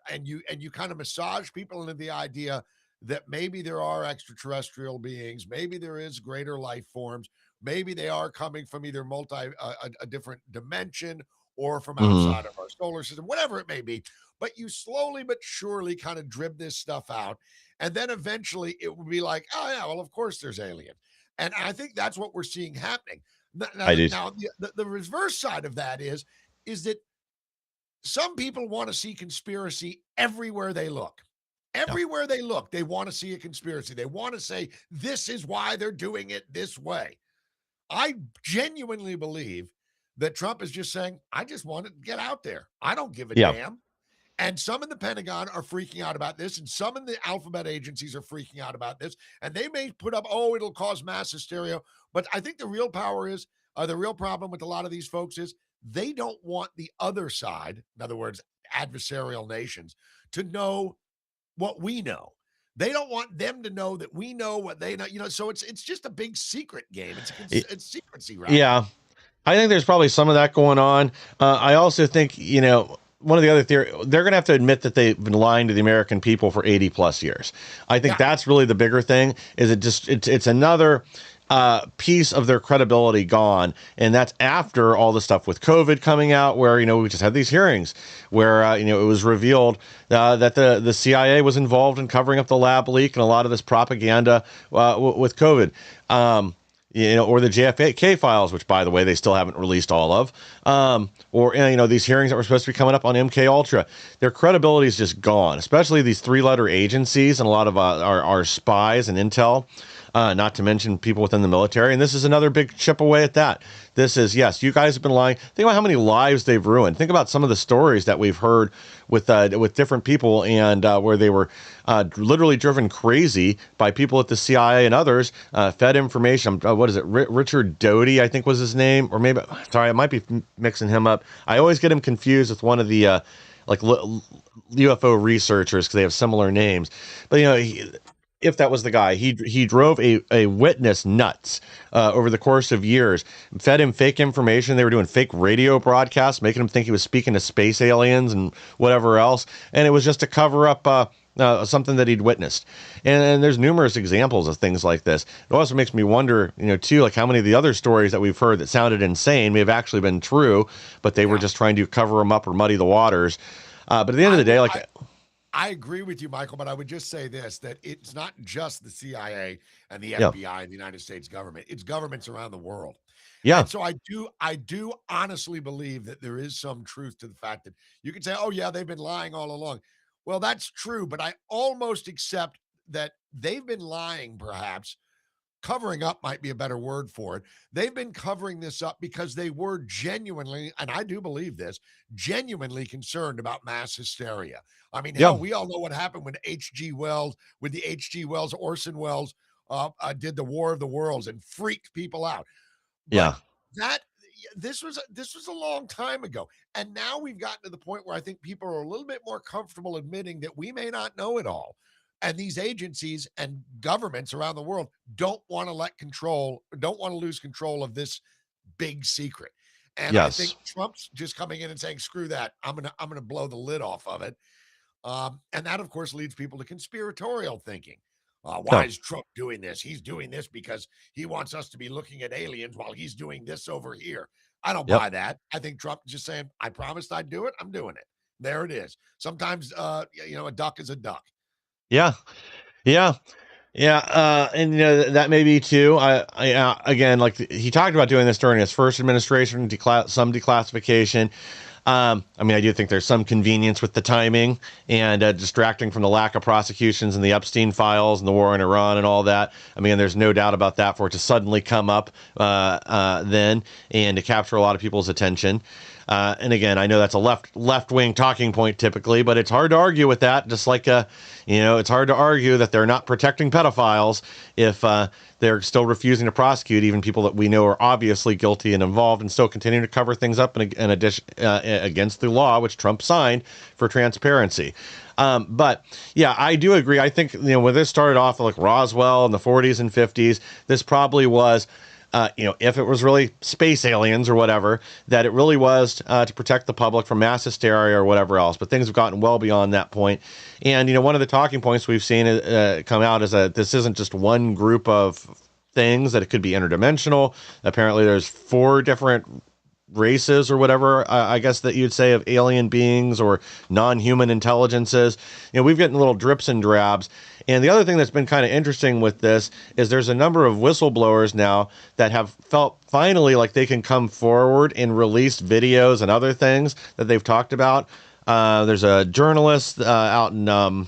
and you kind of massage people into the idea that maybe there are extraterrestrial beings, maybe there is greater life forms, maybe they are coming from either a different dimension or from outside of our solar system, whatever it may be. But you slowly but surely kind of drib this stuff out. And then eventually it will be like, oh, yeah, well, of course there's aliens. And I think that's what we're seeing happening. Now, the reverse side of that is that some people want to see conspiracy everywhere they look. Everywhere they look, they want to see a conspiracy. They want to say, this is why they're doing it this way. I genuinely believe that Trump is just saying, I just want to get out there. I don't give a damn. And some in the Pentagon are freaking out about this, and some in the alphabet agencies are freaking out about this. And they may put up, oh, it'll cause mass hysteria. But I think the real problem with a lot of these folks is they don't want the other side, in other words, adversarial nations, to know what we know. They don't want them to know that we know what they know. So it's just a big secret game. It's secrecy, right? Yeah. I think there's probably some of that going on. I also think, one of the other theories, they're going to have to admit that they've been lying to the American people for 80 plus years. I think that's really the bigger thing. Is it's another piece of their credibility gone, and that's after all the stuff with COVID coming out, where we just had these hearings where it was revealed that the CIA was involved in covering up the lab leak and a lot of this propaganda with COVID. Or the JFK files, which, by the way, they still haven't released all of, or these hearings that were supposed to be coming up on MK Ultra. Their credibility is just gone, especially these 3-letter agencies and a lot of our spies and intel, not to mention people within the military. And this is another big chip away at that. This is, yes, you guys have been lying. Think about how many lives they've ruined. Think about some of the stories that we've heard with different people, and where they were literally driven crazy by people at the CIA and others, fed information. What is it? Richard Doty, I think was his name, or maybe, sorry, I might be mixing him up. I always get him confused with one of the UFO researchers because they have similar names. But if that was the guy, he drove a witness nuts over the course of years, fed him fake information. They were doing fake radio broadcasts, making him think he was speaking to space aliens and whatever else. And it was just to cover up something that he'd witnessed. And there's numerous examples of things like this. It also makes me wonder, too, like how many of the other stories that we've heard that sounded insane may have actually been true, but they were just trying to cover them up or muddy the waters. But at the end of I the day, would, like, I agree with you, Michael, but I would just say this, that it's not just the CIA and the yeah, FBI and the United States government. It's governments around the world. yeah, And so I do honestly believe that there is some truth to the fact that you can say, "Oh yeah, they've been lying all along." Well, that's true, but I almost accept that they've been lying, perhaps covering up might be a better word for it. They've been covering this up because they were genuinely, and I do believe this, genuinely concerned about mass hysteria. I mean, yeah, hell, we all know what happened when H.G. Wells, with the H.G. Wells, Orson Welles did the War of the Worlds and freaked people out. But yeah, that this was a long time ago, and now we've gotten to the point where I think people are a little bit more comfortable admitting that we may not know it all, and these agencies and governments around the world don't want to lose control of this big secret. And I think yes, Trump's just coming in and saying, "Screw that! I'm gonna blow the lid off of it." And that, of course, leads people to conspiratorial thinking. yeah, Why is Trump doing this? He's doing this because he wants us to be looking at aliens while he's doing this over here. I don't yep, buy that. I think Trump is just saying, I promised I'd do it. I'm doing it. There it is. Sometimes, a duck is a duck. yeah, yeah. Yeah, and that may be too. Again, like he talked about doing this during his first administration, some declassification. I mean, I do think there's some convenience with the timing and distracting from the lack of prosecutions and the Epstein files and the war in Iran and all that. I mean, there's no doubt about that for it to suddenly come up then and to capture a lot of people's attention. And again, I know that's a left wing talking point typically, but it's hard to argue with that. Just like it's hard to argue that they're not protecting pedophiles if they're still refusing to prosecute even people that we know are obviously guilty and involved, and still continuing to cover things up in addition against the law which Trump signed for transparency. But yeah, I do agree. I think when this started off like Roswell in the 40s and 50s, this probably was. If it was really space aliens or whatever, that it really was to protect the public from mass hysteria or whatever else. But things have gotten well beyond that point. And, one of the talking points we've seen come out is that this isn't just one group of things, that it could be interdimensional. Apparently, there's 4 different races or whatever, I guess that you'd say, of alien beings or non-human intelligences. We've gotten little drips and drabs. And the other thing that's been kind of interesting with this is there's a number of whistleblowers now that have felt finally like they can come forward and release videos and other things that they've talked about. There's a journalist out in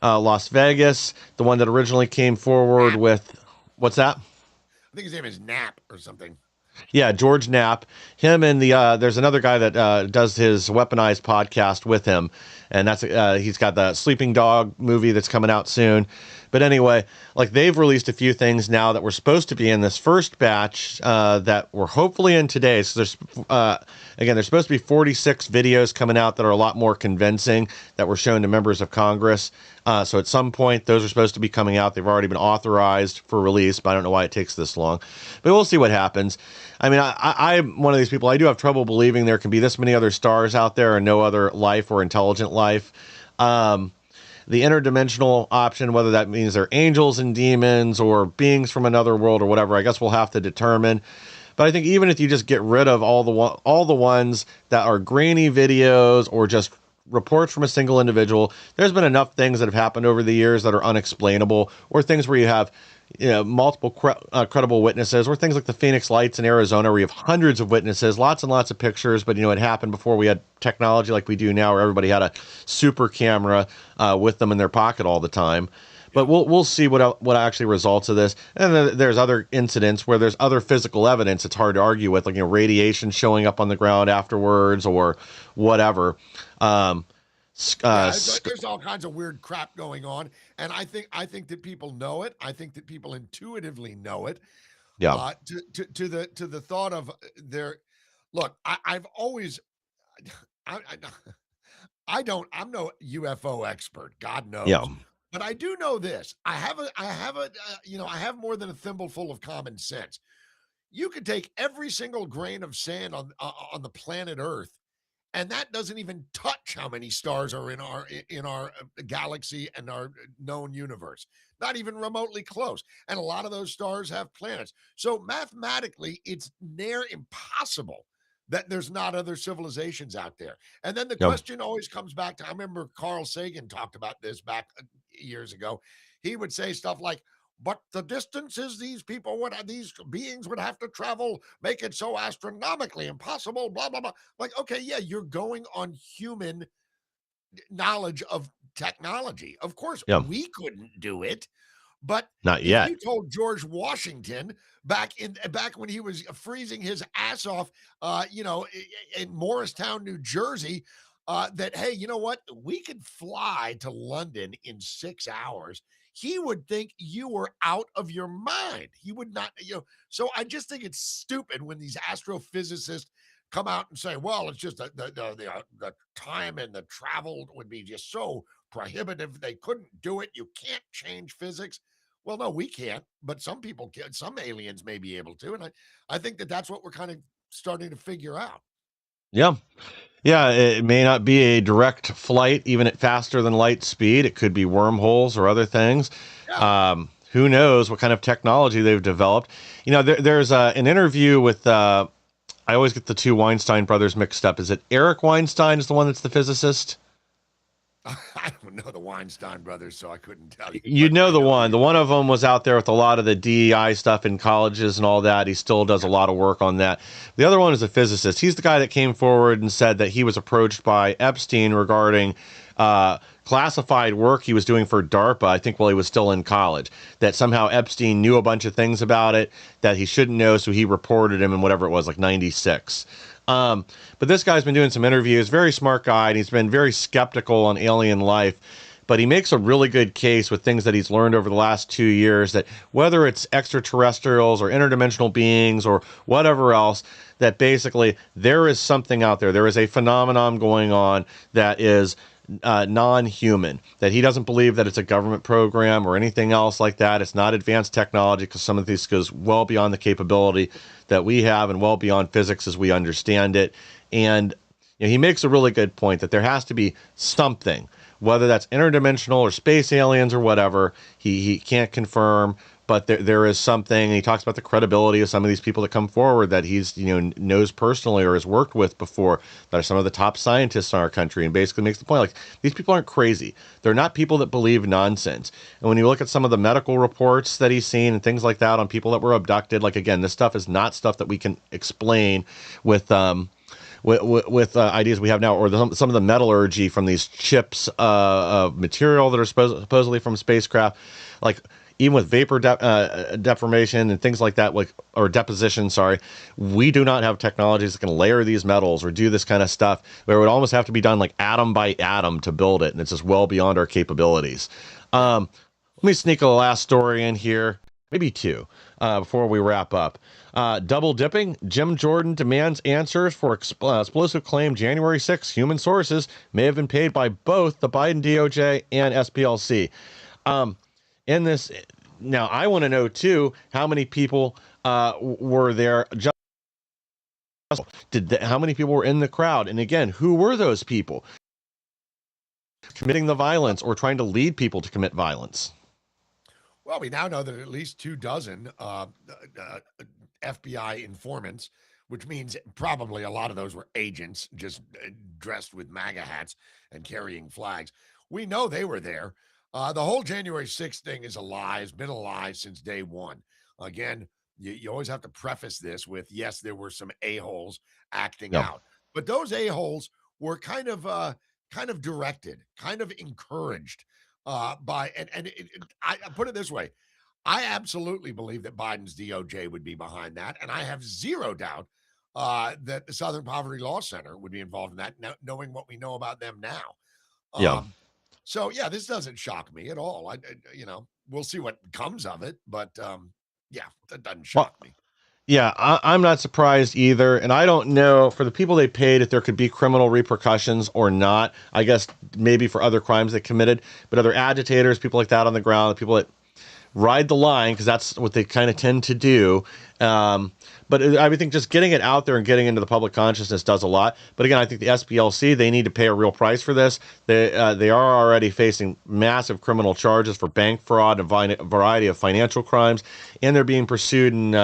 Las Vegas, the one that originally came forward Nap. with, what's that? I think his name is Nap or something. Yeah, George Knapp. Him and there's another guy that does his weaponized podcast with him, and that's he's got the Sleeping Dog movie that's coming out soon. But anyway, like they've released a few things now that were supposed to be in this first batch that were hopefully in today. So there's supposed to be 46 videos coming out that are a lot more convincing that were shown to members of Congress. So at some point, those are supposed to be coming out. They've already been authorized for release, but I don't know why it takes this long. But we'll see what happens. I mean, I'm one of these people. I do have trouble believing there can be this many other stars out there and no other life or intelligent life. The interdimensional option, whether that means they're angels and demons or beings from another world or whatever, I guess we'll have to determine. But I think even if you just get rid of all the ones that are grainy videos or just reports from a single individual, there's been enough things that have happened over the years that are unexplainable, or things where you have multiple credible witnesses, or things like the Phoenix Lights in Arizona where you have hundreds of witnesses, lots and lots of pictures, but it happened before we had technology like we do now, where everybody had a super camera with them in their pocket all the time. But we'll see what actually results of this. And then there's other incidents where there's other physical evidence it's hard to argue with, like radiation showing up on the ground afterwards or whatever. There's all kinds of weird crap going on, and I think that people know it. I think that people intuitively know it. Yeah, To the thought of their look. I've always I, I'm no UFO expert, God yeah, knows, but I do know this. I have more than a thimbleful of common sense. You could take every single grain of sand on the planet Earth, and that doesn't even touch how many stars are in our galaxy and our known universe. Not even remotely close. And a lot of those stars have planets. So mathematically, it's near impossible that there's not other civilizations out there. And then the Yep. question always comes back to, I remember Carl Sagan talked about this back years ago. He would say stuff like, but the distances these beings would have to travel make it so astronomically impossible, blah, blah, blah. Like, okay, yeah, you're going on human knowledge of technology. Of course, Yep. we couldn't do it. But Not if yet. you told George Washington back when he was freezing his ass off, in Morristown, New Jersey, that hey, you know what, we could fly to London in 6 hours, he would think you were out of your mind. He would not, So I just think it's stupid when these astrophysicists come out and say, "Well, it's just the time and the travel would be just so prohibitive. They couldn't do it. You can't change physics." Well, no, we can't, but some people can. Some aliens may be able to, and I think that's what we're kind of starting to figure out. Yeah. Yeah, it may not be a direct flight, even at faster than light speed. It could be wormholes or other things. Yeah. Who knows what kind of technology they've developed? There's an interview with. I always get the two Weinstein brothers mixed up. Is it Eric Weinstein is the one that's the physicist? I don't know the Weinstein brothers, so I couldn't tell you. You but know I the one. who The one of them was out there with a lot of the DEI stuff in colleges and all that. He still does a lot of work on that. The other one is a physicist. He's the guy that came forward and said that he was approached by Epstein regarding classified work he was doing for DARPA, I think while he was still in college, that somehow Epstein knew a bunch of things about it that he shouldn't know, so he reported him in whatever it was, like 96. But this guy's been doing some interviews, very smart guy, and he's been very skeptical on alien life. But he makes a really good case with things that he's learned over the last 2 years, that whether it's extraterrestrials or interdimensional beings or whatever else, that basically there is something out there. There is a phenomenon going on that is non-human, that he doesn't believe that it's a government program or anything else like that. It's not advanced technology, because some of these goes well beyond the capability that we have and well beyond physics as we understand it. And he makes a really good point that there has to be something, whether that's interdimensional or space aliens or whatever. He can't confirm, but there is something. And he talks about the credibility of some of these people that come forward that he's knows personally or has worked with before, that are some of the top scientists in our country, and basically makes the point, like, these people aren't crazy. They're not people that believe nonsense. And when you look at some of the medical reports that he's seen and things like that on people that were abducted, like, again, this stuff is not stuff that we can explain with ideas we have now, or some of the metallurgy from these chips of material that are supposedly from spacecraft, like even with vapor deformation and things like that, like, or deposition, sorry, we do not have technologies that can layer these metals or do this kind of stuff, where it would almost have to be done like atom by atom to build it, and it's just well beyond our capabilities. Let me sneak a last story in here, maybe two, before we wrap up. Double dipping. Jim Jordan demands answers for explosive claim January 6th. Human sources may have been paid by both the Biden DOJ and SPLC. In this, now I want to know too, how many people were there? How many people were in the crowd? And again, who were those people committing the violence or trying to lead people to commit violence? Well, we now know that at least 24 FBI informants, which means probably a lot of those were agents just dressed with MAGA hats and carrying flags. We know they were there. The whole January 6th thing is a lie, has been a lie since day one. Again, you always have to preface this with, yes, there were some a-holes acting out, but those a-holes were kind of directed, kind of encouraged by, I put it this way. I absolutely believe that Biden's DOJ would be behind that, and I have zero doubt that the Southern Poverty Law Center would be involved in that, knowing what we know about them now. Yeah. So yeah, this doesn't shock me at all. We'll see what comes of it, but yeah, that doesn't shock me. Yeah, I'm not surprised either. And I don't know, for the people they paid, if there could be criminal repercussions or not. I guess maybe for other crimes they committed, but other agitators, people like that on the ground, people that ride the line, because that's what they kind of tend to do. But I would think just getting it out there and getting into the public consciousness does a lot. But again, I think the SPLC, they need to pay a real price for this. They are already facing massive criminal charges for bank fraud and a variety of financial crimes, and they're being pursued in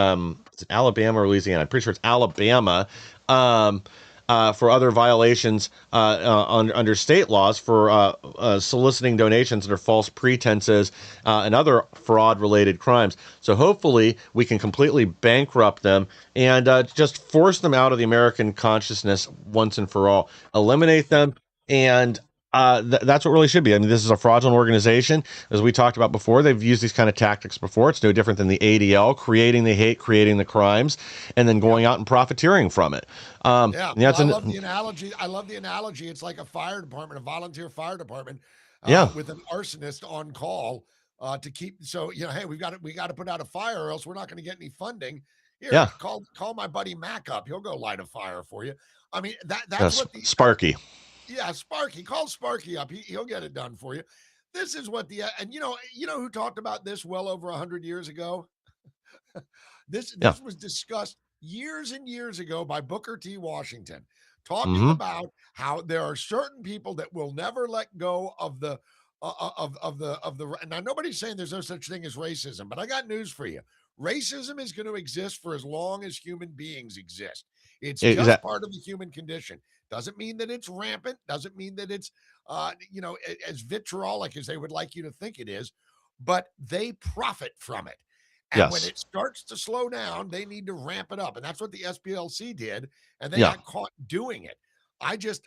Alabama or Louisiana. I'm pretty sure it's Alabama for other violations under state laws for soliciting donations under false pretenses and other fraud-related crimes. So hopefully we can completely bankrupt them and just force them out of the American consciousness once and for all. Eliminate them, and that's what really should be. I mean, this is a fraudulent organization. As we talked about before, they've used these kind of tactics before. It's no different than the ADL, creating the hate, creating the crimes, and then going out and profiteering from it. Yeah, well, I love the analogy. It's like a fire department, a volunteer fire department, with an arsonist on call to keep. So hey, we got to put out a fire, or else we're not going to get any funding. Here, call my buddy Mac up. He'll go light a fire for you. I mean, that's what the Sparky. Yeah, Sparky. Call Sparky up. He'll get it done for you. This is what and you know who talked about this well over 100 years ago? This was discussed years and years ago by Booker T. Washington, talking about how there are certain people that will never let go of the now nobody's saying there's no such thing as racism, but I got news for you. Racism is going to exist for as long as human beings exist. It's just part of the human condition. Doesn't mean that it's rampant. Doesn't mean that it's, as vitriolic as they would like you to think it is, but they profit from it. And when it starts to slow down, they need to ramp it up. And that's what the SPLC did. And they got caught doing it. I just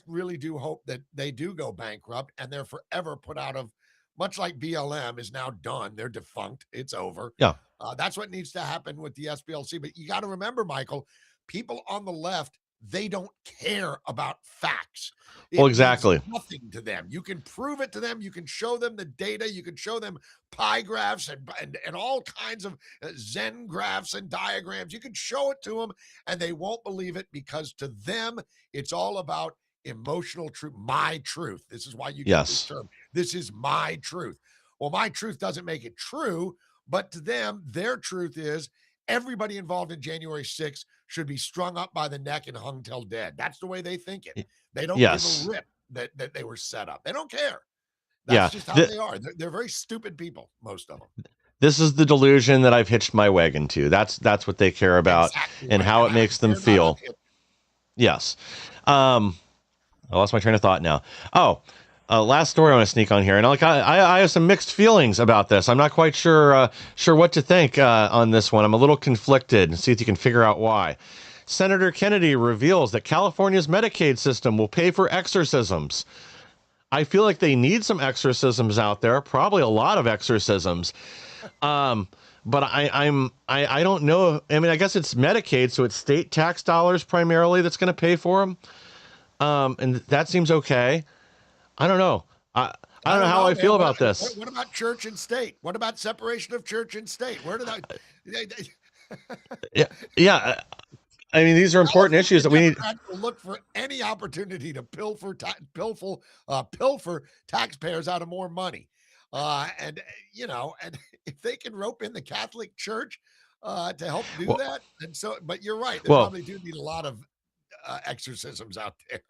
really do hope that they do go bankrupt and they're forever put out of, much like BLM is now done. They're defunct. It's over. Yeah. That's what needs to happen with the SPLC. But you got to remember, Michael, people on the left, they don't care about facts. Well, exactly. Means nothing to them. You can prove it to them. You can show them the data. You can show them pie graphs and all kinds of Zen graphs and diagrams. You can show it to them and they won't believe it, because to them, it's all about emotional truth. My truth. This is why you get this term. This is my truth. Well, my truth doesn't make it true, but to them, their truth is everybody involved in January 6th should be strung up by the neck and hung till dead. That's the way they think it. They don't give a rip that they were set up. They don't care. That's just how they are. They're very stupid people, most of them. This is the delusion that I've hitched my wagon to. That's what they care about, and how it makes them feel. Yes. I lost my train of thought now. Last story I want to sneak on here, and I have some mixed feelings about this. I'm not quite sure what to think on this one. I'm a little conflicted. See if you can figure out why. Senator Kennedy reveals that California's Medicaid system will pay for exorcisms. I feel like they need some exorcisms out there, probably a lot of exorcisms. But I don't know. I mean, I guess it's Medicaid, so it's state tax dollars primarily that's going to pay for them. And that seems okay. I don't know. I don't know how I feel about this. What about church and state? What about separation of church and state? Where did I? Yeah. I mean, these are important issues that we need to look for any opportunity to pilfer taxpayers out of more money. And if they can rope in the Catholic Church to help do that, and so, but you're right. They probably do need a lot of exorcisms out there.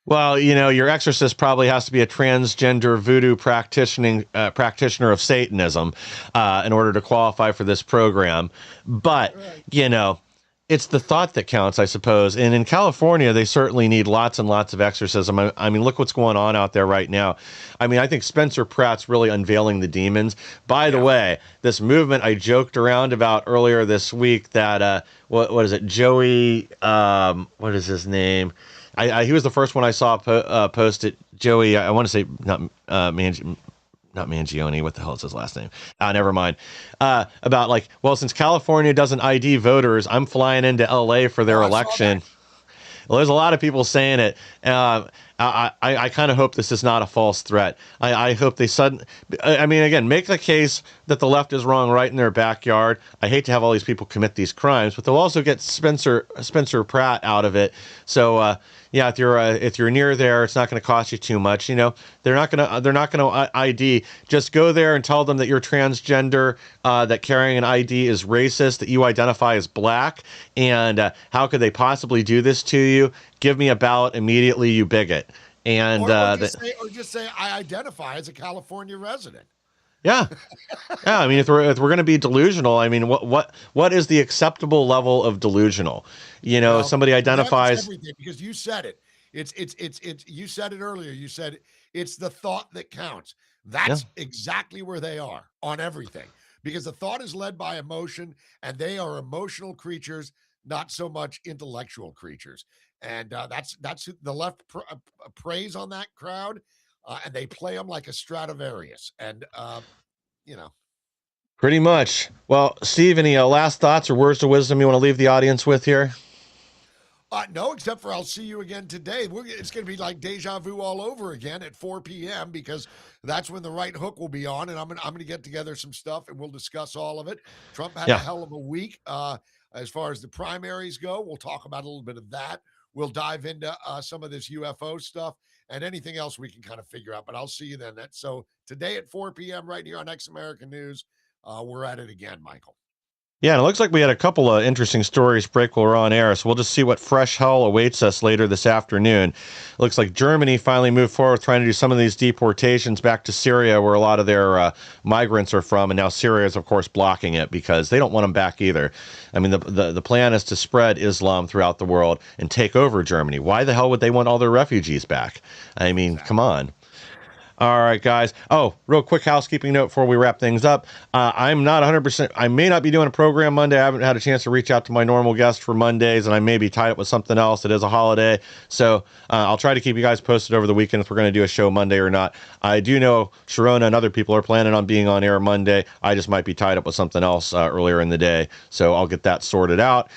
Well, your exorcist probably has to be a transgender voodoo practitioner of Satanism in order to qualify for this program. But, it's the thought that counts, I suppose. And in California, they certainly need lots and lots of exorcism. I mean, look what's going on out there right now. I mean, I think Spencer Pratt's really unveiling the demons. By the way, this movement I joked around about earlier this week that, what is it, Joey, what is his name? He was the first one I saw post it. Joey, I want to say not Mangione. What the hell is his last name? Never mind. About since California doesn't ID voters, I'm flying into LA for their election. Well, there's a lot of people saying it. I kind of hope this is not a false threat. I hope they again, make the case that the left is wrong right in their backyard. I hate to have all these people commit these crimes, but they'll also get Spencer Pratt out of it. So, if you're near there, it's not going to cost you too much. They're not going to ID. Just go there and tell them that you're transgender, that carrying an ID is racist, that you identify as black, and how could they possibly do this to you? Give me a ballot immediately, you bigot. And or just say I identify as a California resident. Yeah. Yeah, I mean, if we're going to be delusional, I mean, what is the acceptable level of delusional? Well, Somebody for them, it's identifies. everything because you said it. It's you said it earlier. You said it's the thought that counts. Yeah, That's exactly where they are on everything because the thought is led by emotion and they are emotional creatures, not so much intellectual creatures. And that's who the left preys on that crowd, and they play them like a Stradivarius. And you know, pretty much. Well, Steve, any last thoughts or words of wisdom you want to leave the audience with here? No, except for I'll see you again today. It's going to be like deja vu all over again at 4 p.m. because that's when the right hook will be on, and I'm going to get together some stuff and we'll discuss all of it. Trump had a Yeah. hell of a week as far as the primaries go. We'll talk about a little bit of that. We'll dive into some of this UFO stuff and anything else we can kind of figure out. But I'll see you then. So today at 4 p.m. right here on Ex American News. We're at it again, Michael. Yeah, and it looks like we had a couple of interesting stories break while we're on air, so we'll just see what fresh hell awaits us later this afternoon. It looks like Germany finally moved forward with trying to do some of these deportations back to Syria, where a lot of their migrants are from, and now Syria is, of course, blocking it because they don't want them back either. I mean, the plan is to spread Islam throughout the world and take over Germany. Why the hell would they want all their refugees back? I mean, come on. All right, guys. Oh, real quick housekeeping note before we wrap things up. I'm not 100%. I may not be doing a program Monday. I haven't had a chance to reach out to my normal guest for Mondays, and I may be tied up with something else. It is a holiday. So I'll try to keep you guys posted over the weekend if we're going to do a show Monday or not. I do know Sharona and other people are planning on being on air Monday. I just might be tied up with something else earlier in the day. So I'll get that sorted out.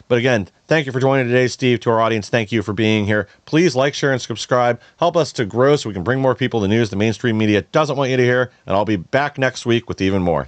But again, thank you for joining today, Steve. To our audience, thank you for being here. Please like, share, and subscribe. Help us to grow so we can bring more people the news the mainstream media doesn't want you to hear. And I'll be back next week with even more.